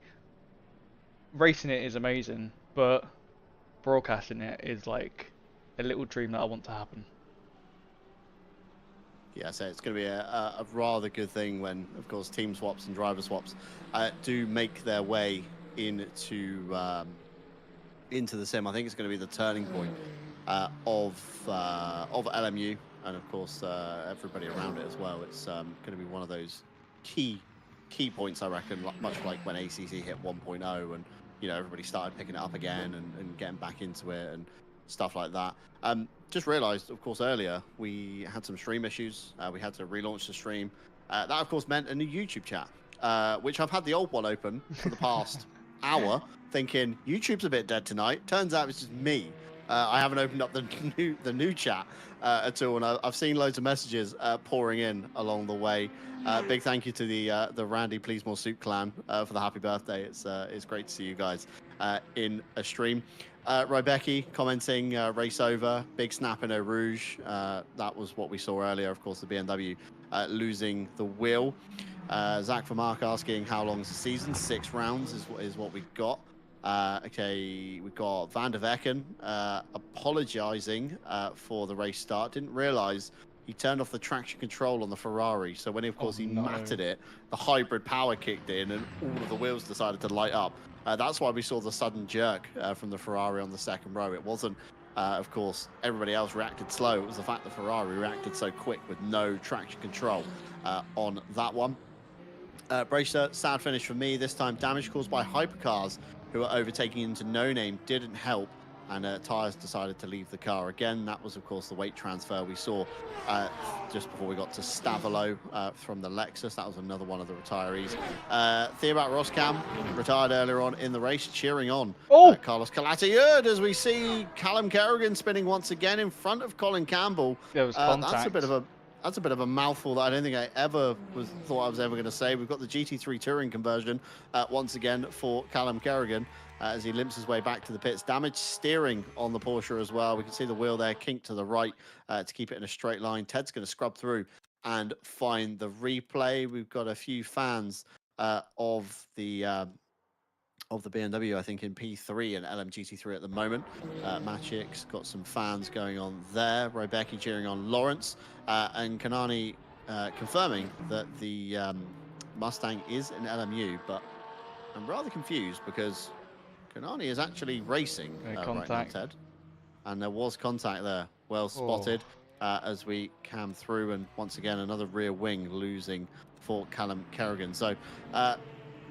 Racing it is amazing, but broadcasting it is like a little dream that I want to happen. Yeah, so it's going to be a rather good thing when, of course, team swaps and driver swaps do make their way into the sim. I think it's going to be the turning point of LMU and, of course, everybody around it as well. It's going to be one of those key points, I reckon, much like when ACC hit 1.0 and everybody started picking it up again and getting back into it and stuff like that. Just realized, of course, earlier we had some stream issues. We had to relaunch the stream. That, of course, meant a new YouTube chat, which I've had the old one open for the past hour, thinking YouTube's a bit dead tonight. Turns out it's just me. I haven't opened up the new chat at all, and I've seen loads of messages pouring in along the way. Big thank you to the Randy Please More Soup clan for the happy birthday. It's great to see you guys in a stream. Rybecki commenting race over, big snap in Eau Rouge. That was what we saw earlier. Of course, the BMW losing the wheel. Zach for Mark asking how long is the season? 6 rounds is what we got. Okay, we've got Van der Vecken apologizing for the race start. Didn't realize he turned off the traction control on the Ferrari. So when, of course, he matted it, the hybrid power kicked in and all of the wheels decided to light up. That's why we saw the sudden jerk from the Ferrari on the second row. It wasn't, of course, everybody else reacted slow. It was the fact the Ferrari reacted so quick with no traction control on that one. Bracer, sad finish for me. This time damage caused by hypercars who are overtaking into No Name didn't help, and tyres decided to leave the car again. That was, of course, the weight transfer we saw just before we got to Stavolo from the Lexus. That was another one of the retirees. Theobat Roskam retired earlier on in the race, cheering on Carlos Calatayud as we see Callum Kerrigan spinning once again in front of Colin Campbell. There was contact. That's a bit of a mouthful that I don't think I ever thought I was ever going to say. We've got the GT3 Touring conversion once again for Callum Kerrigan as he limps his way back to the pits. Damaged steering on the Porsche as well. We can see the wheel there kinked to the right to keep it in a straight line. Ted's going to scrub through and find the replay. We've got a few fans of the BMW, I think, in P3 and LMGT3 at the moment. Machik's got some fans going on there. Rybecki cheering on Lawrence. And Kanani confirming that the Mustang is an LMU, but I'm rather confused because Kanani is actually racing right now, Ted. And there was contact there. Well spotted as we cam through, and once again, another rear wing losing for Callum Kerrigan. So,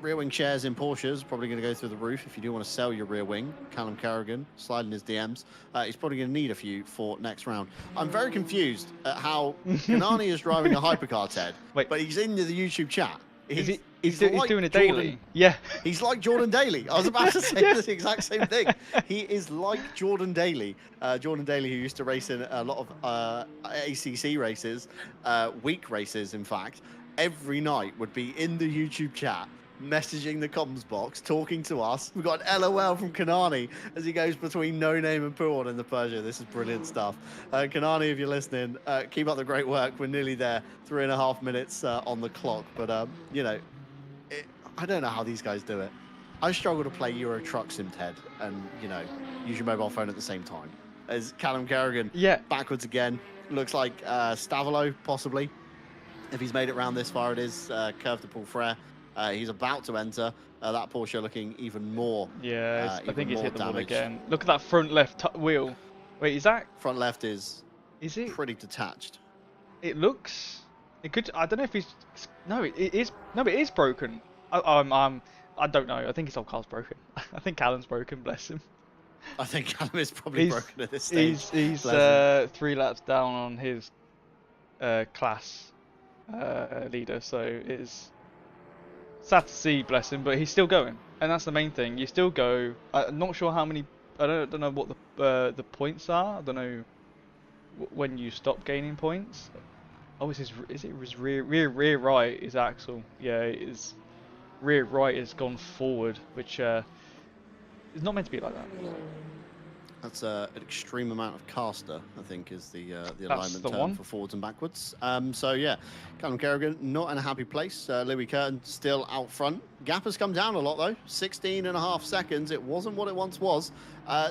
rear wing shares in Porsches probably going to go through the roof. If you do want to sell your rear wing, Callum Kerrigan, slide in his DMs. He's probably going to need a few for next round. I'm very confused at how Kanani is driving a hypercar, Ted. Wait, but he's in the YouTube chat. He's doing a daily. Yeah. He's like Jordan Daly. I was about to say the exact same thing. He is like Jordan Daly. Jordan Daly, who used to race in a lot of ACC races, week races, in fact, every night would be in the YouTube chat, messaging the comms box, talking to us. We've got an LOL from Kanani as he goes between No Name and Puon in the Peugeot. This is brilliant stuff. Kanani, if you're listening, keep up the great work. We're nearly there. 3.5 minutes on the clock. But, I don't know how these guys do it. I struggle to play Euro Truck Sim, Ted, and, use your mobile phone at the same time. As Callum Kerrigan backwards again. Looks like Stavolo, possibly. If he's made it round this far, it is curved to Paul Frere. He's about to enter. That Porsche looking even more. Yeah, I think he's hit the wall again. Look at that front left wheel. Wait, is that? Front left is it pretty detached. It looks. It could. I don't know if he's. No, it is. No, it is broken. I don't know. I think his whole car's broken. I think Callum's broken. Bless him. I think Callum is probably broken at this stage. He's 3 laps down on his class leader, so it's sad to see, bless him, but he's still going, and that's the main thing. You still go. I'm not sure how many. I don't know what the points are. I don't know when you stop gaining points. Oh, is it his rear right is axle? Yeah, it is. Rear right has gone forward, which is not meant to be like that. That's an extreme amount of caster, I think, is the That's alignment the term one. for forwards and backwards. So yeah, Callum Kerrigan not in a happy place. Louis Curtin still out front. Gap has come down a lot though, 16.5 seconds. It wasn't what it once was.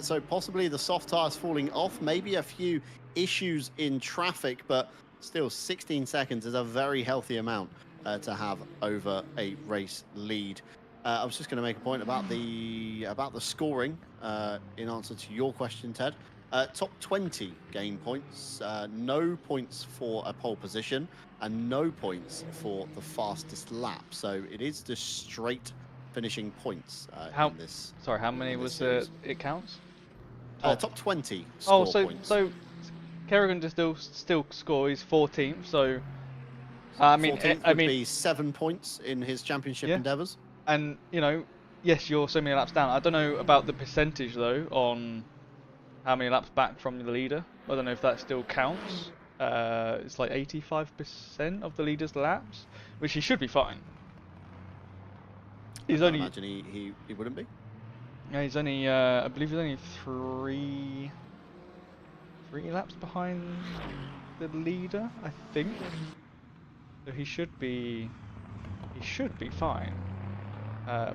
So possibly the soft tires falling off, maybe a few issues in traffic, but still 16 seconds is a very healthy amount to have over a race lead. I was just going to make a point about the scoring in answer to your question, Ted. Top 20 game points, no points for a pole position, and no points for the fastest lap. So it is just straight finishing points in this. Sorry, how many was series. it counts? Top 20 score points. So Kerrigan just still scores 14th. So I mean, 14th would be 7 points in his championship endeavours. And you know, yes, you're so many laps down. I don't know about the percentage though on how many laps back from the leader. I don't know if that still counts. It's like 85% of the leader's laps, which he should be fine. He's only. Imagine he wouldn't be. Yeah, he's only. I believe he's only three laps behind the leader, I think. So he should be fine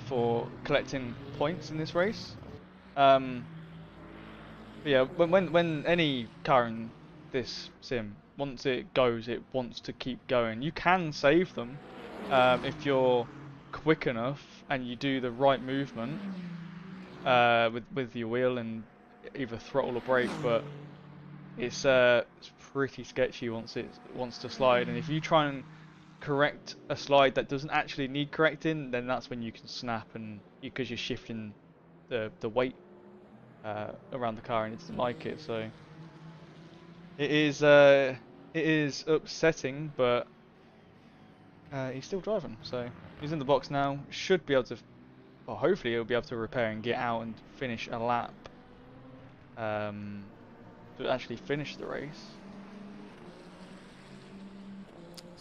for collecting points in this race. But yeah, when any car in this sim, once it goes, it wants to keep going. You can save them if you're quick enough and you do the right movement with your wheel and either throttle or brake. But it's pretty sketchy once it wants to slide, and if you try and correct a slide that doesn't actually need correcting, then that's when you can snap, and because you're shifting the weight around the car and it doesn't like it. So it is upsetting, but he's still driving, so he's in the box now. Should be able to, well, hopefully he'll be able to repair and get out and finish a lap to actually finish the race.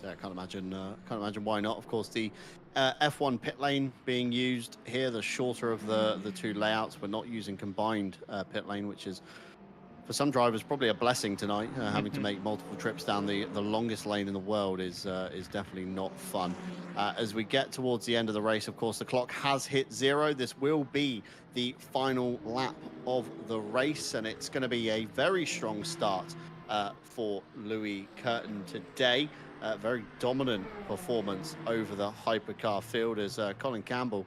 So I can't imagine why not. Of course, the F1 pit lane being used here, the shorter of the two layouts. We're not using combined pit lane, which is for some drivers probably a blessing tonight. Having to make multiple trips down the longest lane in the world is definitely not fun. As we get towards the end of the race, of course, the clock has hit 0. This will be the final lap of the race, and it's going to be a very strong start for Louis Curtin today. Very dominant performance over the hypercar field as Colin Campbell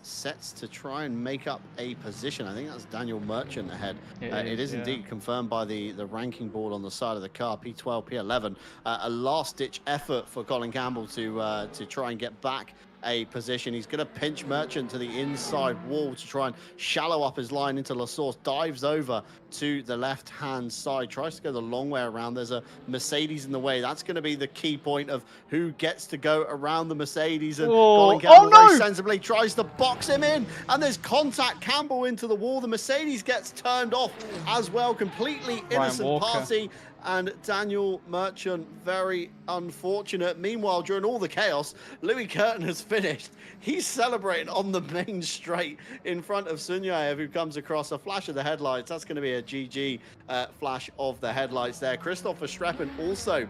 sets to try and make up a position. I think that's Daniel Merchant ahead. It is indeed confirmed by the ranking board on the side of the car, P12, P11. A last-ditch effort for Colin Campbell to try and get back a position. He's going to pinch Merchant to the inside wall to try and shallow up his line into La Source. Dives over to the left-hand side. Tries to go the long way around. There's a Mercedes in the way. That's going to be the key point of who gets to go around the Mercedes. And Colin Campbell very sensibly tries to box him in. And there's contact. Campbell into the wall. The Mercedes gets turned off as well. Completely innocent party. And Daniel Merchant, very unfortunate. Meanwhile, during all the chaos, Louis Curtin has finished. He's celebrating on the main straight in front of Sunyaev, who comes across a flash of the headlights. That's going to be a GG flash of the headlights there. Christopher Streppen also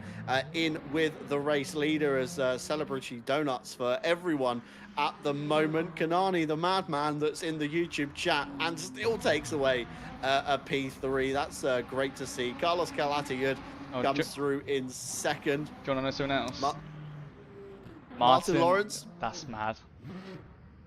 in with the race leader as celebratory donuts for everyone at the moment. Kanani, the madman that's in the YouTube chat and still takes away a P3. That's great to see. Carlos Calatayud comes through in second. Do you want to know someone else? Martin Lawrence. That's mad.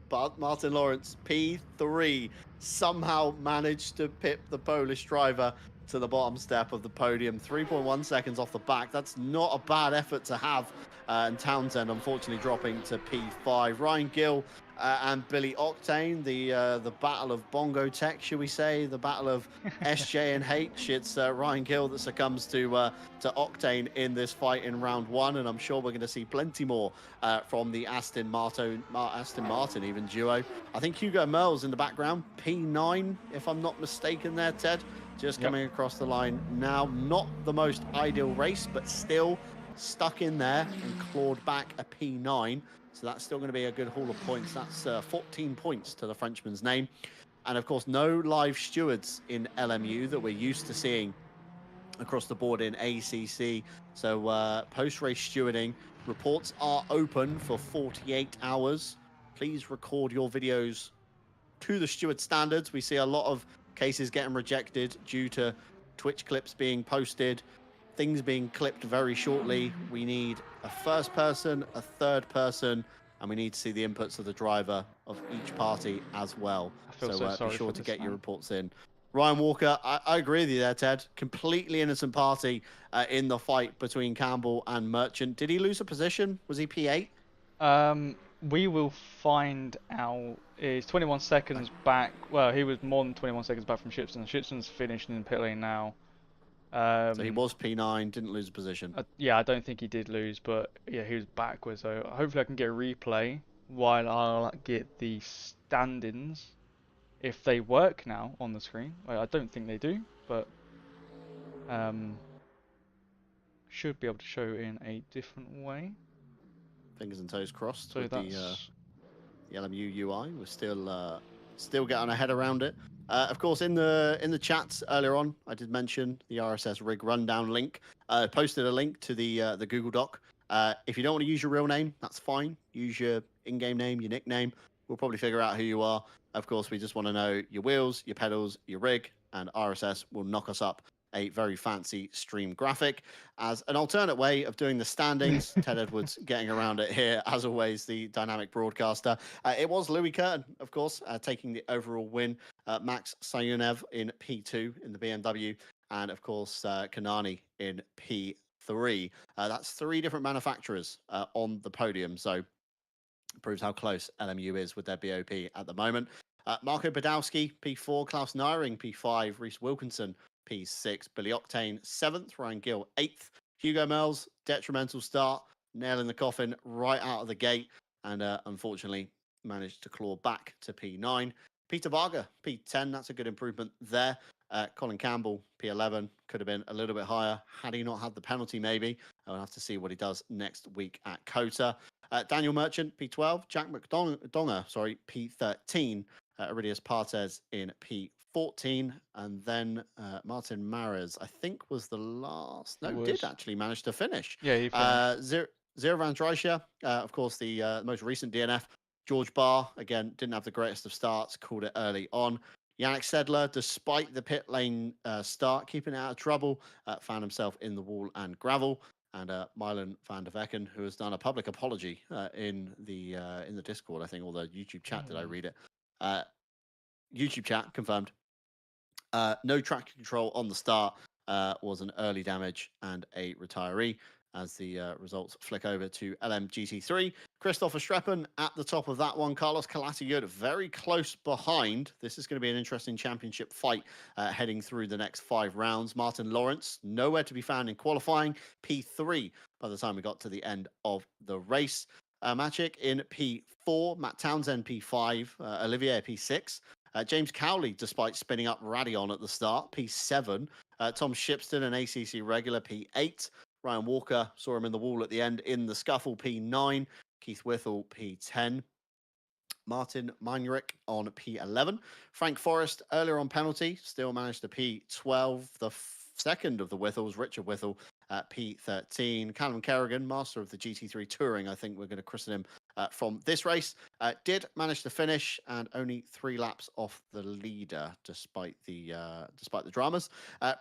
But Martin Lawrence, P3, somehow managed to pip the Polish driver to the bottom step of the podium. 3.1 seconds off the back. That's not a bad effort to have. And Townsend, unfortunately, dropping to P5. Ryan Gill and Billy Octane, the battle of Bongo Tech, should we say? The battle of SJ and H. It's Ryan Gill that succumbs to Octane in this fight in round 1, and I'm sure we're going to see plenty more from the Aston Martin even duo. I think Hugo Merle's in the background, P9, if I'm not mistaken there, Ted. Just coming across the line now. Not the most ideal race, but still stuck in there and clawed back a P9. So that's still going to be a good haul of points. That's 14 points to the Frenchman's name. And of course, no live stewards in LMU that we're used to seeing across the board in ACC. So post-race stewarding reports are open for 48 hours. Please record your videos to the steward standards. We see a lot of cases getting rejected due to Twitch clips being posted, things being clipped very shortly. We need a first person, a third person, and we need to see the inputs of the driver of each party as well. I feel So so be sorry sure for to this get your man. reports in. Ryan Walker, I agree with you there, Ted. Completely innocent party in the fight between Campbell and Merchant. Did he lose a position? Was he P8? We will find out. He's 21 seconds back. Well, he was more than 21 seconds back from Shipston. Shipston's finished in pit lane now. So he was P9, didn't lose a position. Yeah, I don't think he did lose, but yeah, he was backwards. So hopefully I can get a replay while I'll get the standings, if they work now on the screen. Well, I don't think they do, but should be able to show in a different way. Fingers and toes crossed So with that's the LMU UI. We're still getting our head around it. Of course, in the chats earlier on, I did mention the RSS rig rundown link. Posted a link to the Google Doc. If you don't want to use your real name, that's fine. Use your in-game name, your nickname. We'll probably figure out who you are. Of course, we just want to know your wheels, your pedals, your rig, and RSS will knock us up a very fancy stream graphic. As an alternate way of doing the standings, Ted Edwards getting around it here, as always, the dynamic broadcaster. It was Louis Curtin, of course, taking the overall win. Max Sayunev in P2 in the BMW, and of course, Kanani in P3. That's three different manufacturers on the podium. So proves how close LMU is with their BOP at the moment. Marco Badowski, P4, Klaus Nyring, P5, Reese Wilkinson, P6, Billy Octane, 7th, Ryan Gill, 8th, Hugo Mells, detrimental start, nail in the coffin right out of the gate, and unfortunately managed to claw back to P9. Peter Varga, P10, that's a good improvement there. Colin Campbell, P11, could have been a little bit higher had he not had the penalty, maybe. I'll have to see what he does next week at COTA. Daniel Merchant, P12. Jack McDonger, P13. Iridius Partes in P14. And then Martin Mares, I think, was the last. No, did actually manage to finish. Yeah, he finished. Zero Van Drijscher, of course, the most recent DNF. George Barr, again, didn't have the greatest of starts, called it early on. Yannick Sedler, despite the pit lane start, keeping it out of trouble, found himself in the wall and gravel. And Mylan van der Vecken, who has done a public apology in the Discord, I think, or the YouTube chat. Did I read it? YouTube chat confirmed. No track control on the start, was an early damage and a retiree. As the results flick over to LMGT3. Christopher Streppen at the top of that one. Carlos Calatayud very close behind. This is going to be an interesting championship fight heading through the next 5 rounds. Martin Lawrence, nowhere to be found in qualifying. P3 by the time we got to the end of the race. Maciek in P4. Matt Townsend P5. Olivier P6. James Cowley, despite spinning up Radion at the start, P7. Tom Shipston, an ACC regular, P8. Ryan Walker saw him in the wall at the end in the scuffle, P9. Keith Whittle, P10. Martin Meinrich on P11. Frank Forrest earlier on penalty, still managed to P12. The second of the Whittles, Richard Whittle, at P13. Callum Kerrigan, master of the GT3 Touring, I think we're going to christen him from this race, did manage to finish and only 3 laps off the leader, despite the dramas.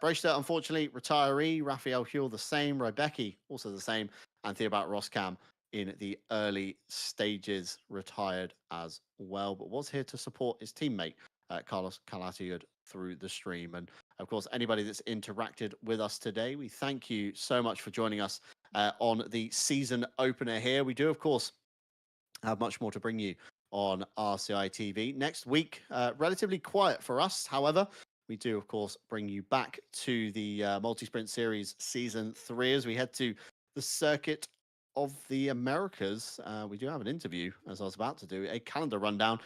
Brewster, unfortunately, retiree. Raphael Huell, the same. Rybecki, also the same. And Theobald Roskam in the early stages, retired as well, but was here to support his teammate, Carlos Calatayud, through the stream. And of course, anybody that's interacted with us today, we thank you so much for joining us on the season opener here. We do, of course, have much more to bring you on RCI TV. Next week, relatively quiet for us. However, we do, of course, bring you back to the Multi-Sprint Series Season 3 as we head to the Circuit of the Americas. We do have an interview, as I was about to do, a calendar rundown.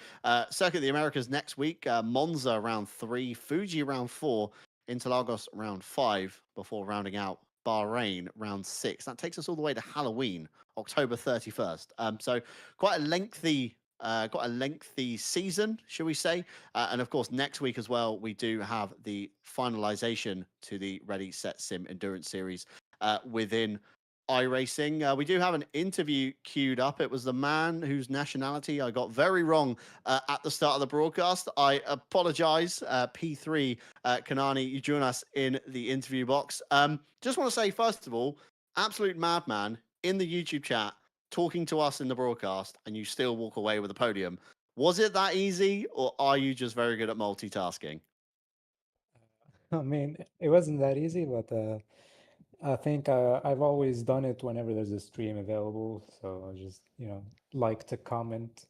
Circuit of the Americas next week, Monza round 3, Fuji round 4, Interlagos round 5, before rounding out Bahrain round 6. That takes us all the way to Halloween, October 31st. So quite a lengthy got a lengthy season, shall we say? And of course, next week as well, we do have the finalization to the Ready Set Sim Endurance Series within iRacing. We do have an interview queued up. It was the man whose nationality I got very wrong at the start of the broadcast. I apologize. P3 Kanani, you join us in the interview box. Just want to say, first of all, absolute madman in the YouTube chat talking to us in the broadcast, and you still walk away with a podium. Was it that easy, or are you just very good at multitasking? I mean, it wasn't that easy, but I think I've always done it whenever there's a stream available. So I just, like to comment,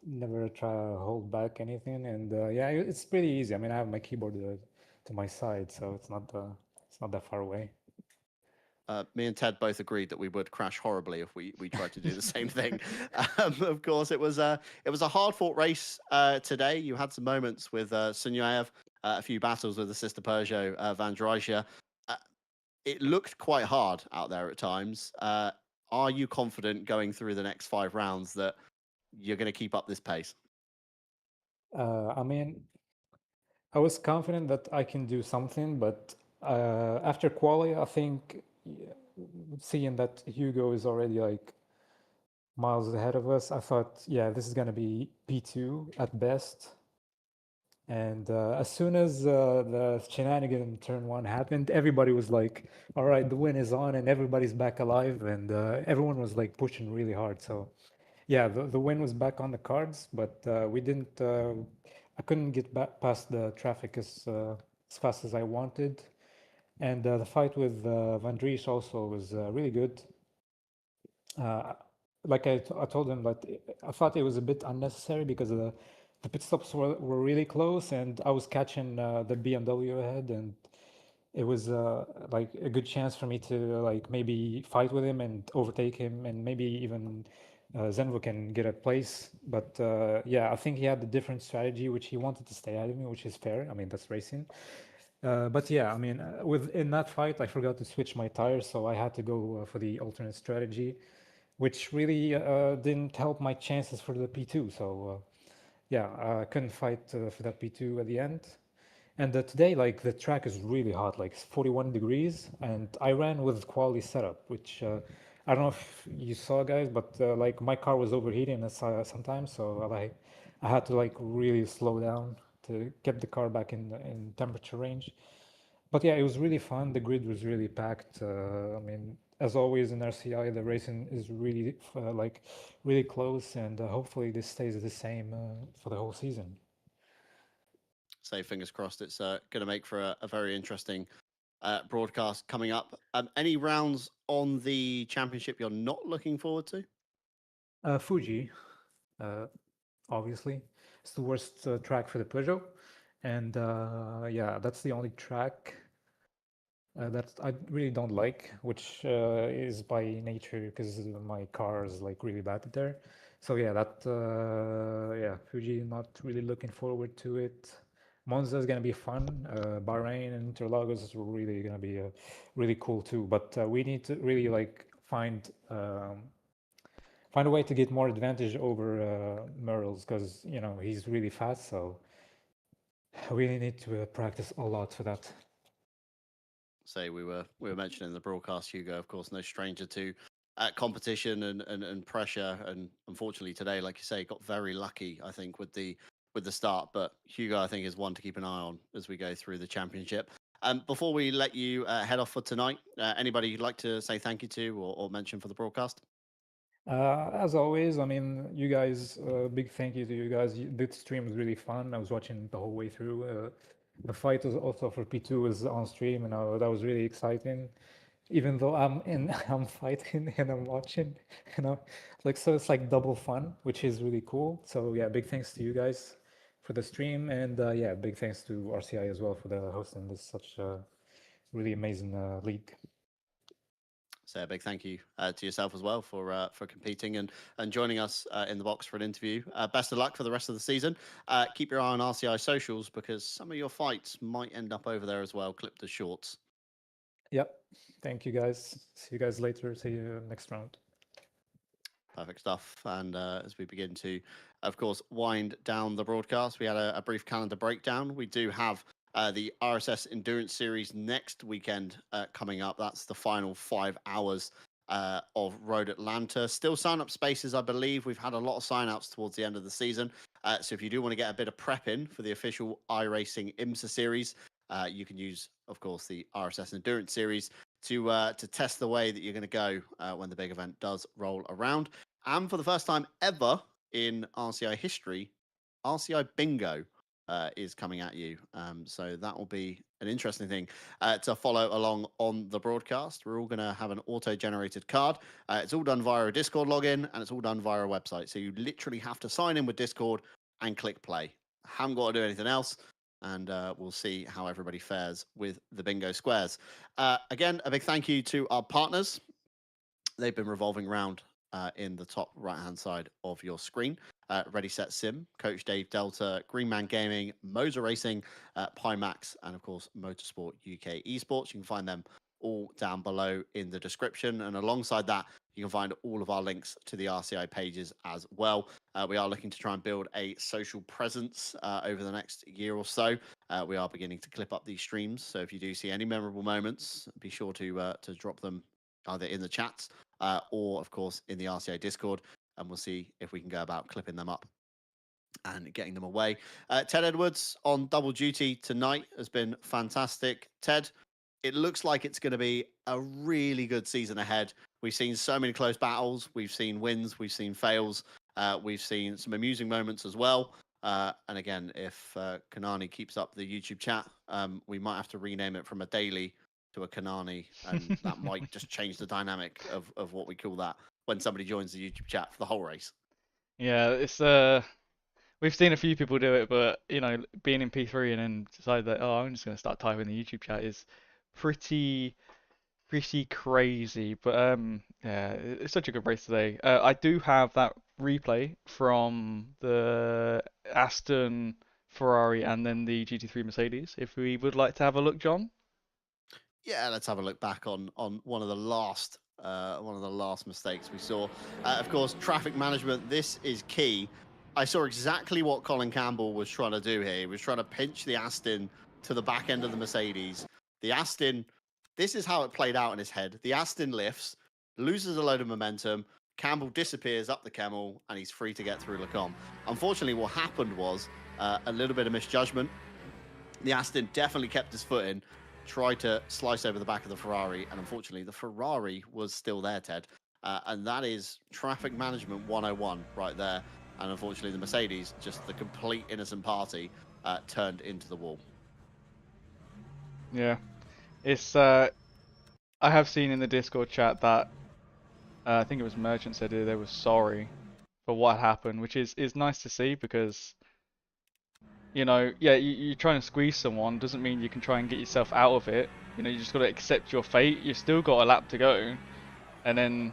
never try to hold back anything. And yeah, it's pretty easy. I mean, I have my keyboard to my side, so it's not that far away. Me and Ted both agreed that we would crash horribly if we tried to do the same thing. Of course, it was a hard fought race today. You had some moments with Sunyaev, a few battles with the sister Peugeot, Van Drijke. Uh, it looked quite hard out there at times. Are you confident going through the next 5 rounds that you're going to keep up this pace? I mean, I was confident that I can do something, but after quali, I think seeing that Hugo is already like miles ahead of us, I thought, yeah, this is going to be P2 at best. And as soon as the shenanigan in turn one happened, everybody was like, all right, the win is on and everybody's back alive. And everyone was like pushing really hard. So yeah, the win was back on the cards, but we didn't, I couldn't get back past the traffic as fast as I wanted. And the fight with Van Dries also was really good. Uh, like I told him that I thought it was a bit unnecessary because the pit stops were really close and I was catching the BMW ahead and it was like a good chance for me to like maybe fight with him and overtake him and maybe even Zenvo can get a place. But yeah, I think he had a different strategy which he wanted to stay ahead of me, which is fair. I mean, that's racing. But yeah, I mean, in that fight, I forgot to switch my tires, so I had to go for the alternate strategy, which really didn't help my chances for the P2. So yeah, I couldn't fight for that P2 at the end. And today, like the track is really hot, like 41 degrees, and I ran with quality setup, which I don't know if you saw, guys, but like my car was overheating sometimes, so I had to like really slow down to get the car back in temperature range. But yeah, it was really fun. The grid was really packed. I mean, as always in RCI, the racing is really like really close, and hopefully this stays the same for the whole season. Say fingers crossed. It's going to make for a very interesting broadcast coming up. Any rounds on the championship you're not looking forward to? Fuji, uh, obviously, it's the worst track for the Peugeot, and yeah, that's the only track that I really don't like, which is by nature because my car is like really bad there. So yeah, yeah, Fuji, not really looking forward to it. Monza is gonna be fun. Bahrain and Interlagos is really gonna be really cool too. But we need to really like find a way to get more advantage over Merles because he's really fast. So we really need to practice a lot for that. Say we were mentioning in the broadcast, Hugo, of course, no stranger to competition and pressure. And unfortunately, today, like you say, got very lucky, I think, with the start. But Hugo, I think, is one to keep an eye on as we go through the championship. Before we let you head off for tonight, anybody you'd like to say thank you to or mention for the broadcast? As always, I mean, you guys, big thank you to you guys. This stream was really fun. I was watching the whole way through. The fight was also for P2 was on stream, and that was really exciting. Even though I'm in, I'm fighting and I'm watching, you know, like so it's like double fun, which is really cool. So yeah, big thanks to you guys for the stream, and yeah, big thanks to RCI as well for the hosting this such a really amazing league. So a big thank you to yourself as well for competing and joining us in the box for an interview. Best of luck for the rest of the season. Keep your eye on RCI socials because some of your fights might end up over there as well. Clip the shorts. Yep. Thank you guys. See you guys later. See you next round. Perfect stuff. And as we begin to, of course, wind down the broadcast, we had a brief calendar breakdown. We do have the RSS Endurance Series next weekend coming up. That's the final 5 hours of Road Atlanta. Still sign up spaces, I believe. We've had a lot of sign ups towards the end of the season. So if you do want to get a bit of prep in for the official iRacing IMSA series, you can use, of course, the RSS Endurance Series to test the way that you're going to go when the big event does roll around. And for the first time ever in RCI history, RCI Bingo is coming at you. So that will be an interesting thing to follow along on the broadcast. We're all going to have an auto-generated card. It's all done via a Discord login, and it's all done via a website. So you literally have to sign in with Discord and click play. Haven't got to do anything else. And we'll see how everybody fares with the bingo squares. Again, a big thank you to our partners. They've been revolving around in the top right-hand side of your screen. Ready, Set, Sim, Coach Dave Delta, Greenman Gaming, Motor Racing, Pimax, and of course, Motorsport UK Esports. You can find them all down below in the description. And alongside that, you can find all of our links to the RCI pages as well. We are looking to try and build a social presence over the next year or so. We are beginning to clip up these streams. So if you do see any memorable moments, be sure to drop them either in the chats or, of course, in the RCA Discord. And we'll see if we can go about clipping them up and getting them away. Ted Edwards on double duty tonight has been fantastic. Ted, it looks like it's going to be a really good season ahead. We've seen so many close battles. We've seen wins. We've seen fails. We've seen some amusing moments as well. And again, if Kanani keeps up the YouTube chat, we might have to rename it from a daily to a Kanani, and that might just change the dynamic of what we call that when somebody joins the YouTube chat for the whole race. Yeah, it's we've seen a few people do it, but you know, being in P3 and then decide that, oh, I'm just gonna start typing the YouTube chat is pretty crazy. But yeah, it's such a good race today. I do have that replay from the Aston, Ferrari, and then the GT3 Mercedes. If we would like to have a look, John. Yeah, let's have a look back on one of the last mistakes we saw. Of course, traffic management. This is key. I saw exactly what Colin Campbell was trying to do here. He was trying to pinch the Aston to the back end of the Mercedes. The Aston, this is how it played out in his head. The Aston lifts, loses a load of momentum. Campbell disappears up the Kemmel, and he's free to get through Lecombe. Unfortunately, what happened was a little bit of misjudgment. The Aston definitely kept his foot in, tried to slice over the back of the Ferrari, and unfortunately, the Ferrari was still there, Ted. And that is traffic management 101 right there. And unfortunately, the Mercedes, just the complete innocent party, turned into the wall. Yeah, it's I have seen in the Discord chat that I think it was Merchant said they were sorry for what happened, which is nice to see because you know, yeah, you're trying to squeeze someone doesn't mean you can try and get yourself out of it. You know, you just got to accept your fate. You've still got a lap to go, and then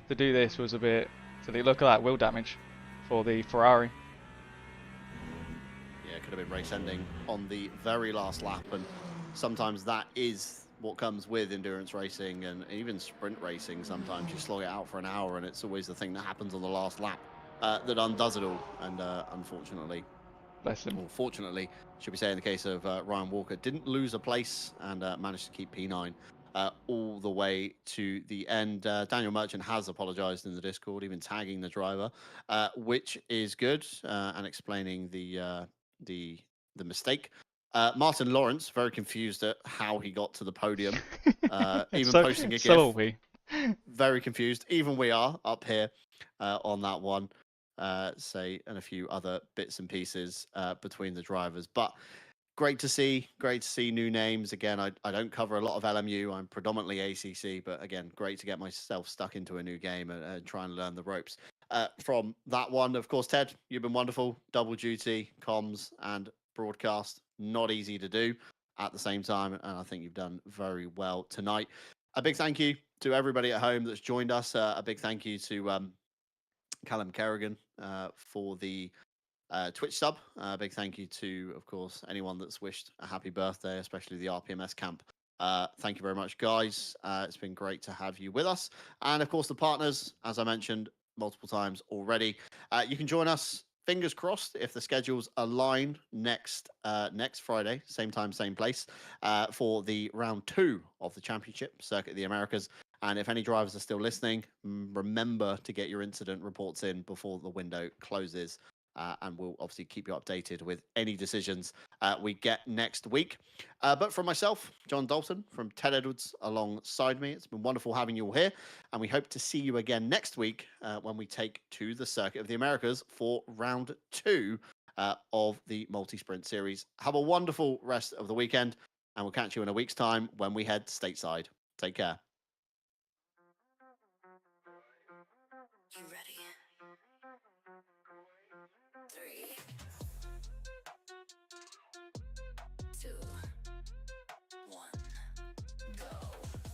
to do this was a bit. So they look at that wheel damage for the Ferrari. Yeah, it could have been race ending on the very last lap, and sometimes that is what comes with endurance racing and even sprint racing. Sometimes you slog it out for an hour, and it's always the thing that happens on the last lap that undoes it all. And unfortunately, Bless him. or fortunately, should we say, in the case of Ryan Walker, didn't lose a place and managed to keep P9 all the way to the end. Daniel Merchant has apologized in the Discord, even tagging the driver, which is good, and explaining the mistake. Martin Lawrence, very confused at how he got to the podium, even posting a GIF. So are we. Very confused. Even we are up here on that one. And a few other bits and pieces between the drivers. But great to see new names. Again, I don't cover a lot of LMU. I'm predominantly ACC, but again, great to get myself stuck into a new game and try and learn the ropes. From that one, of course, Ted, you've been wonderful. Double duty, comms and broadcast. Not easy to do at the same time, and I think you've done very well tonight. A big thank you to everybody at home that's joined us. A big thank you to Callum Kerrigan for the Twitch sub. Big thank you to, of course, anyone that's wished a happy birthday, especially the RPMS camp Thank you very much, guys. It's been great to have you with us. And of course, the partners, as I mentioned multiple times already, you can join us. Fingers crossed if the schedules align next Friday, same time, same place, for the round 2 of the championship circuit of the Americas. And if any drivers are still listening, remember to get your incident reports in before the window closes. And we'll obviously keep you updated with any decisions we get next week. But from myself, John Dalton from Ted Edwards alongside me, it's been wonderful having you all here. And we hope to see you again next week when we take to the Circuit of the Americas for round 2 of the multi-sprint series. Have a wonderful rest of the weekend, and we'll catch you in a week's time when we head stateside. Take care. You ready? 3, 2, 1, go.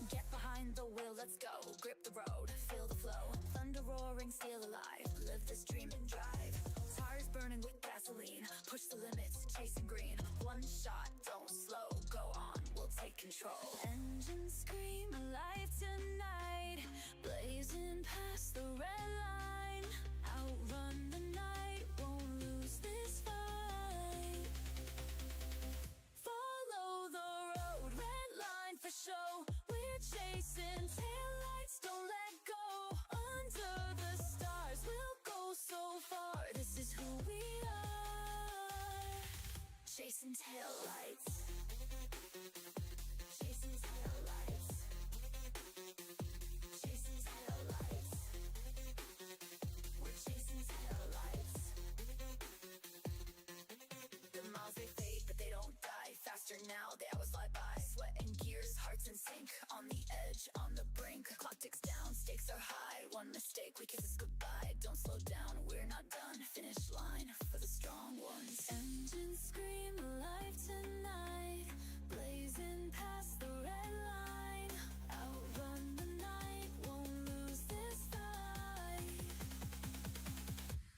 Get behind the wheel, let's go. Grip the road, feel the flow. Thunder roaring, steel alive. Live this dream and drive. Tires burning with gasoline. Push the limits, chasing green. One shot, don't slow. Go on, we'll take control. Engines scream alive tonight. Blazing past the red line. Outrun the night, won't lose this fight. Follow the road, red line for show. We're chasing taillights, don't let go. Under the stars, we'll go so far. This is who we are. Chasing taillights. Chasing taillights. Chasing taillights. We're chasing taillights. The miles they fade, but they don't die. Faster now, they always fly by. Sweat and gears, hearts in sync. On the edge, on the brink. Clock ticks down, stakes are high. One mistake, we kiss us goodbye. Don't slow down, we're not done. Finish line for the strong ones. Engines scream alive tonight. Blazing past the red line. Outrun the night, won't lose this fight.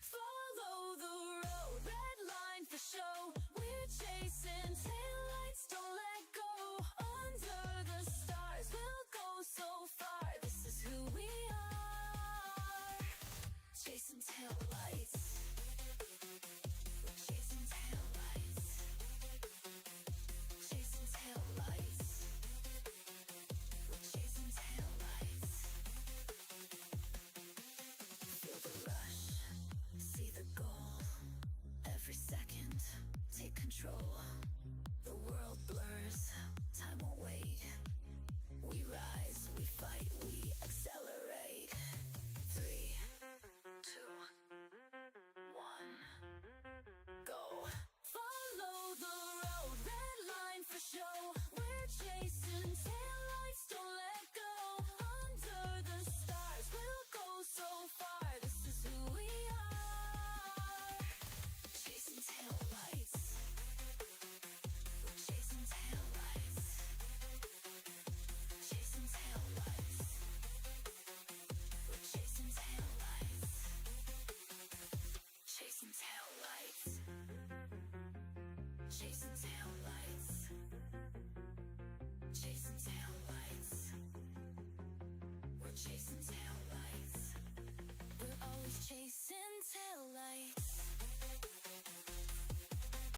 Follow the road, red line for show. We're chasing taillights, don't let go. Under the stars, we'll go so far. This is who we are. Chasing taillights. We're chasing taillights. Chasing taillights. We're chasing taillights. Feel the rush. See the goal. Every second, take control. The world blurs, time won't wait. We rise, we fight, we accelerate. 3, 2, 1, go. Follow the road, red line for show. We're chasing taillights, don't let go. Under the stars, we'll go so far. This is who we are. Chasing taillights. We're chasing taillights. Chasing taillights. We're chasing taillights. Chasing taillights. Chasing taillights. Chasing taillights. We're chasing taillights.